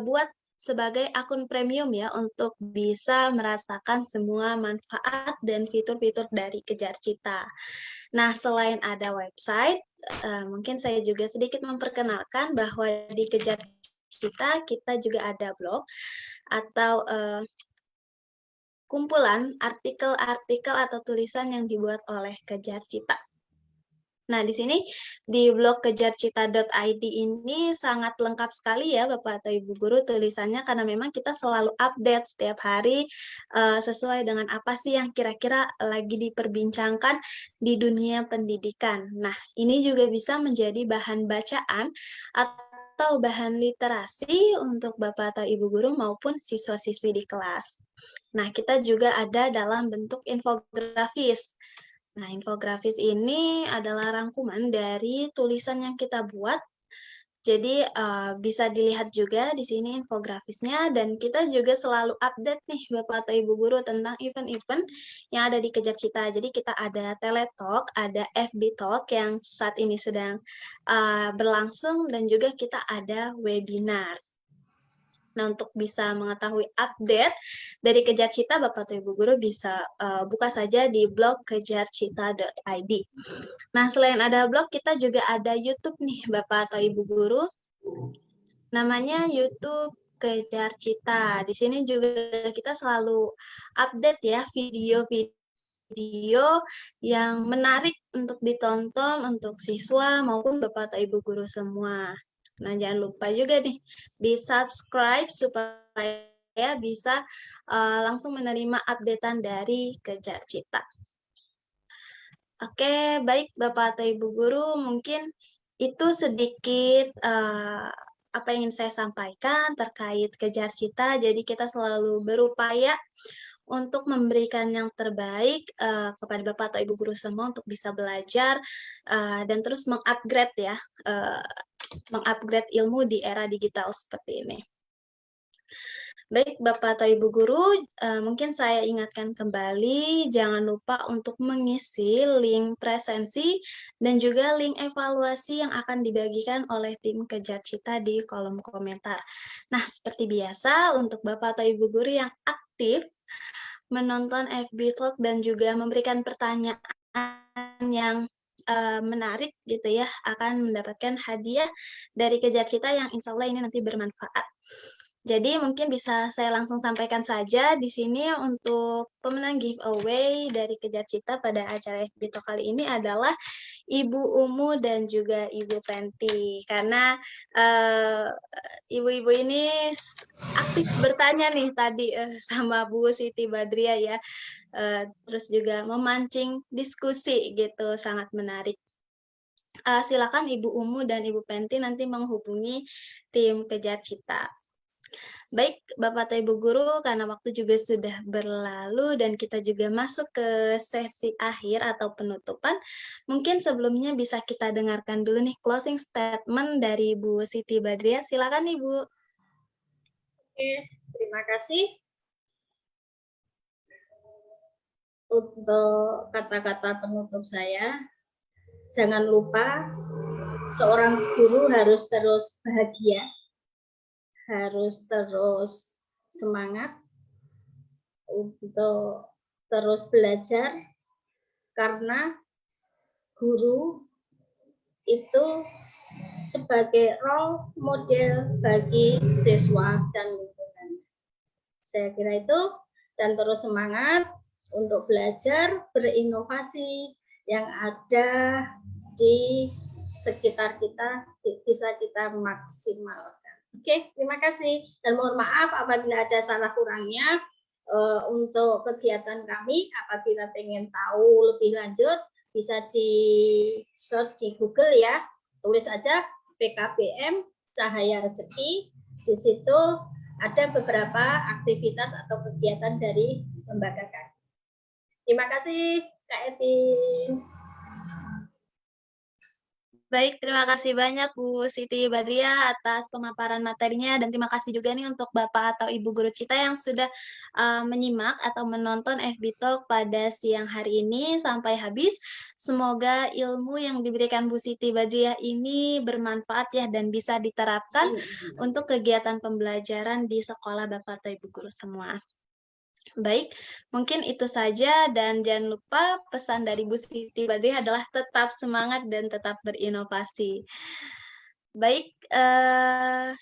buat sebagai akun premium ya, untuk bisa merasakan semua manfaat dan fitur-fitur dari Kejar Cita. Nah, selain ada website, mungkin saya juga sedikit memperkenalkan bahwa di Kejar Cita, kita juga ada blog atau, kumpulan artikel-artikel atau tulisan yang dibuat oleh Kejar Cita. Nah, di sini di blog kejarcita.id ini sangat lengkap sekali ya Bapak atau Ibu guru tulisannya, karena memang kita selalu update setiap hari, sesuai dengan apa sih yang kira-kira lagi diperbincangkan di dunia pendidikan. Nah, ini juga bisa menjadi bahan bacaan atau bahan literasi untuk Bapak atau Ibu guru maupun siswa-siswi di kelas. Nah, kita juga ada dalam bentuk infografis. Nah, infografis ini adalah rangkuman dari tulisan yang kita buat. Jadi, bisa dilihat juga di sini infografisnya dan kita juga selalu update nih Bapak atau Ibu guru tentang event-event yang ada di Kejar Cita. Jadi kita ada Teletalk, ada FB Talk yang saat ini sedang, berlangsung dan juga kita ada webinar. Nah, untuk bisa mengetahui update dari Kejar Cita, Bapak atau Ibu guru bisa buka saja di blog kejarcita.id. Nah, selain ada blog, kita juga ada YouTube nih, Bapak atau Ibu guru. Namanya YouTube Kejar Cita. Di sini juga kita selalu update ya video yang menarik untuk ditonton untuk siswa maupun Bapak atau Ibu guru semua. Nah, jangan lupa juga nih di-subscribe supaya bisa langsung menerima updatean dari Kejar Cita. Oke, baik Bapak atau Ibu guru, mungkin itu sedikit apa yang ingin saya sampaikan terkait Kejar Cita. Jadi kita selalu berupaya untuk memberikan yang terbaik kepada Bapak atau Ibu guru semua untuk bisa belajar dan terus mengupgrade ya, mengupgrade ilmu di era digital seperti ini. Baik Bapak atau Ibu guru, mungkin saya ingatkan kembali, jangan lupa untuk mengisi link presensi dan juga link evaluasi yang akan dibagikan oleh tim Kejar Cita di kolom komentar. Nah, seperti biasa, untuk Bapak atau Ibu guru yang aktif menonton FB Talk dan juga memberikan pertanyaan yang menarik gitu ya, akan mendapatkan hadiah dari Kejar Cita yang insya Allah ini nanti bermanfaat. Jadi mungkin bisa saya langsung sampaikan saja di sini untuk pemenang giveaway dari Kejar Cita pada acara FB Talk kali ini adalah Ibu Umu dan juga Ibu Penti. Karena ibu-ibu ini aktif bertanya nih tadi sama Bu Siti Badriah ya, terus juga memancing diskusi gitu, sangat menarik. Silakan Ibu Umu dan Ibu Penti nanti menghubungi tim Kejar Cita. Baik, Bapak atau Ibu guru, karena waktu juga sudah berlalu dan kita juga masuk ke sesi akhir atau penutupan, mungkin sebelumnya bisa kita dengarkan dulu nih closing statement dari Bu Siti Badriah. Silakan Ibu. Oke, terima kasih untuk kata-kata penutup saya. Jangan lupa seorang guru harus terus bahagia, harus terus semangat untuk terus belajar, karena guru itu sebagai role model bagi siswa dan lingkungan. Saya kira itu, dan terus semangat untuk belajar, berinovasi yang ada di sekitar kita bisa kita maksimalkan. Oke, terima kasih dan mohon maaf apabila ada salah kurangnya. Untuk kegiatan kami, apabila pengen tahu lebih lanjut bisa di search di Google ya, tulis aja PKBM Cahaya Rezeki. Di situ ada beberapa aktivitas atau kegiatan dari lembaga kami. Terima kasih Kak Etin. Baik, terima kasih banyak Bu Siti Badriah atas pemaparan materinya dan terima kasih juga nih untuk Bapak atau Ibu guru Cita yang sudah, menyimak atau menonton FB Talk pada siang hari ini sampai habis. Semoga ilmu yang diberikan Bu Siti Badriah ini bermanfaat ya dan bisa diterapkan Amin, amin, amin. untuk kegiatan pembelajaran di sekolah Bapak atau Ibu guru semua. Baik, mungkin itu saja dan jangan lupa pesan dari Bu Siti Badriah adalah tetap semangat dan tetap berinovasi. Baik,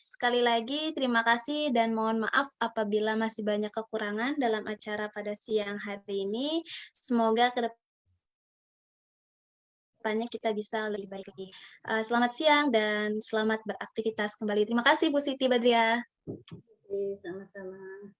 sekali lagi terima kasih dan mohon maaf apabila masih banyak kekurangan dalam acara pada siang hari ini. Semoga ke depannya kita bisa lebih baik lagi. Selamat siang dan selamat beraktivitas kembali. Terima kasih Bu Siti Badriah. Oke, sama-sama.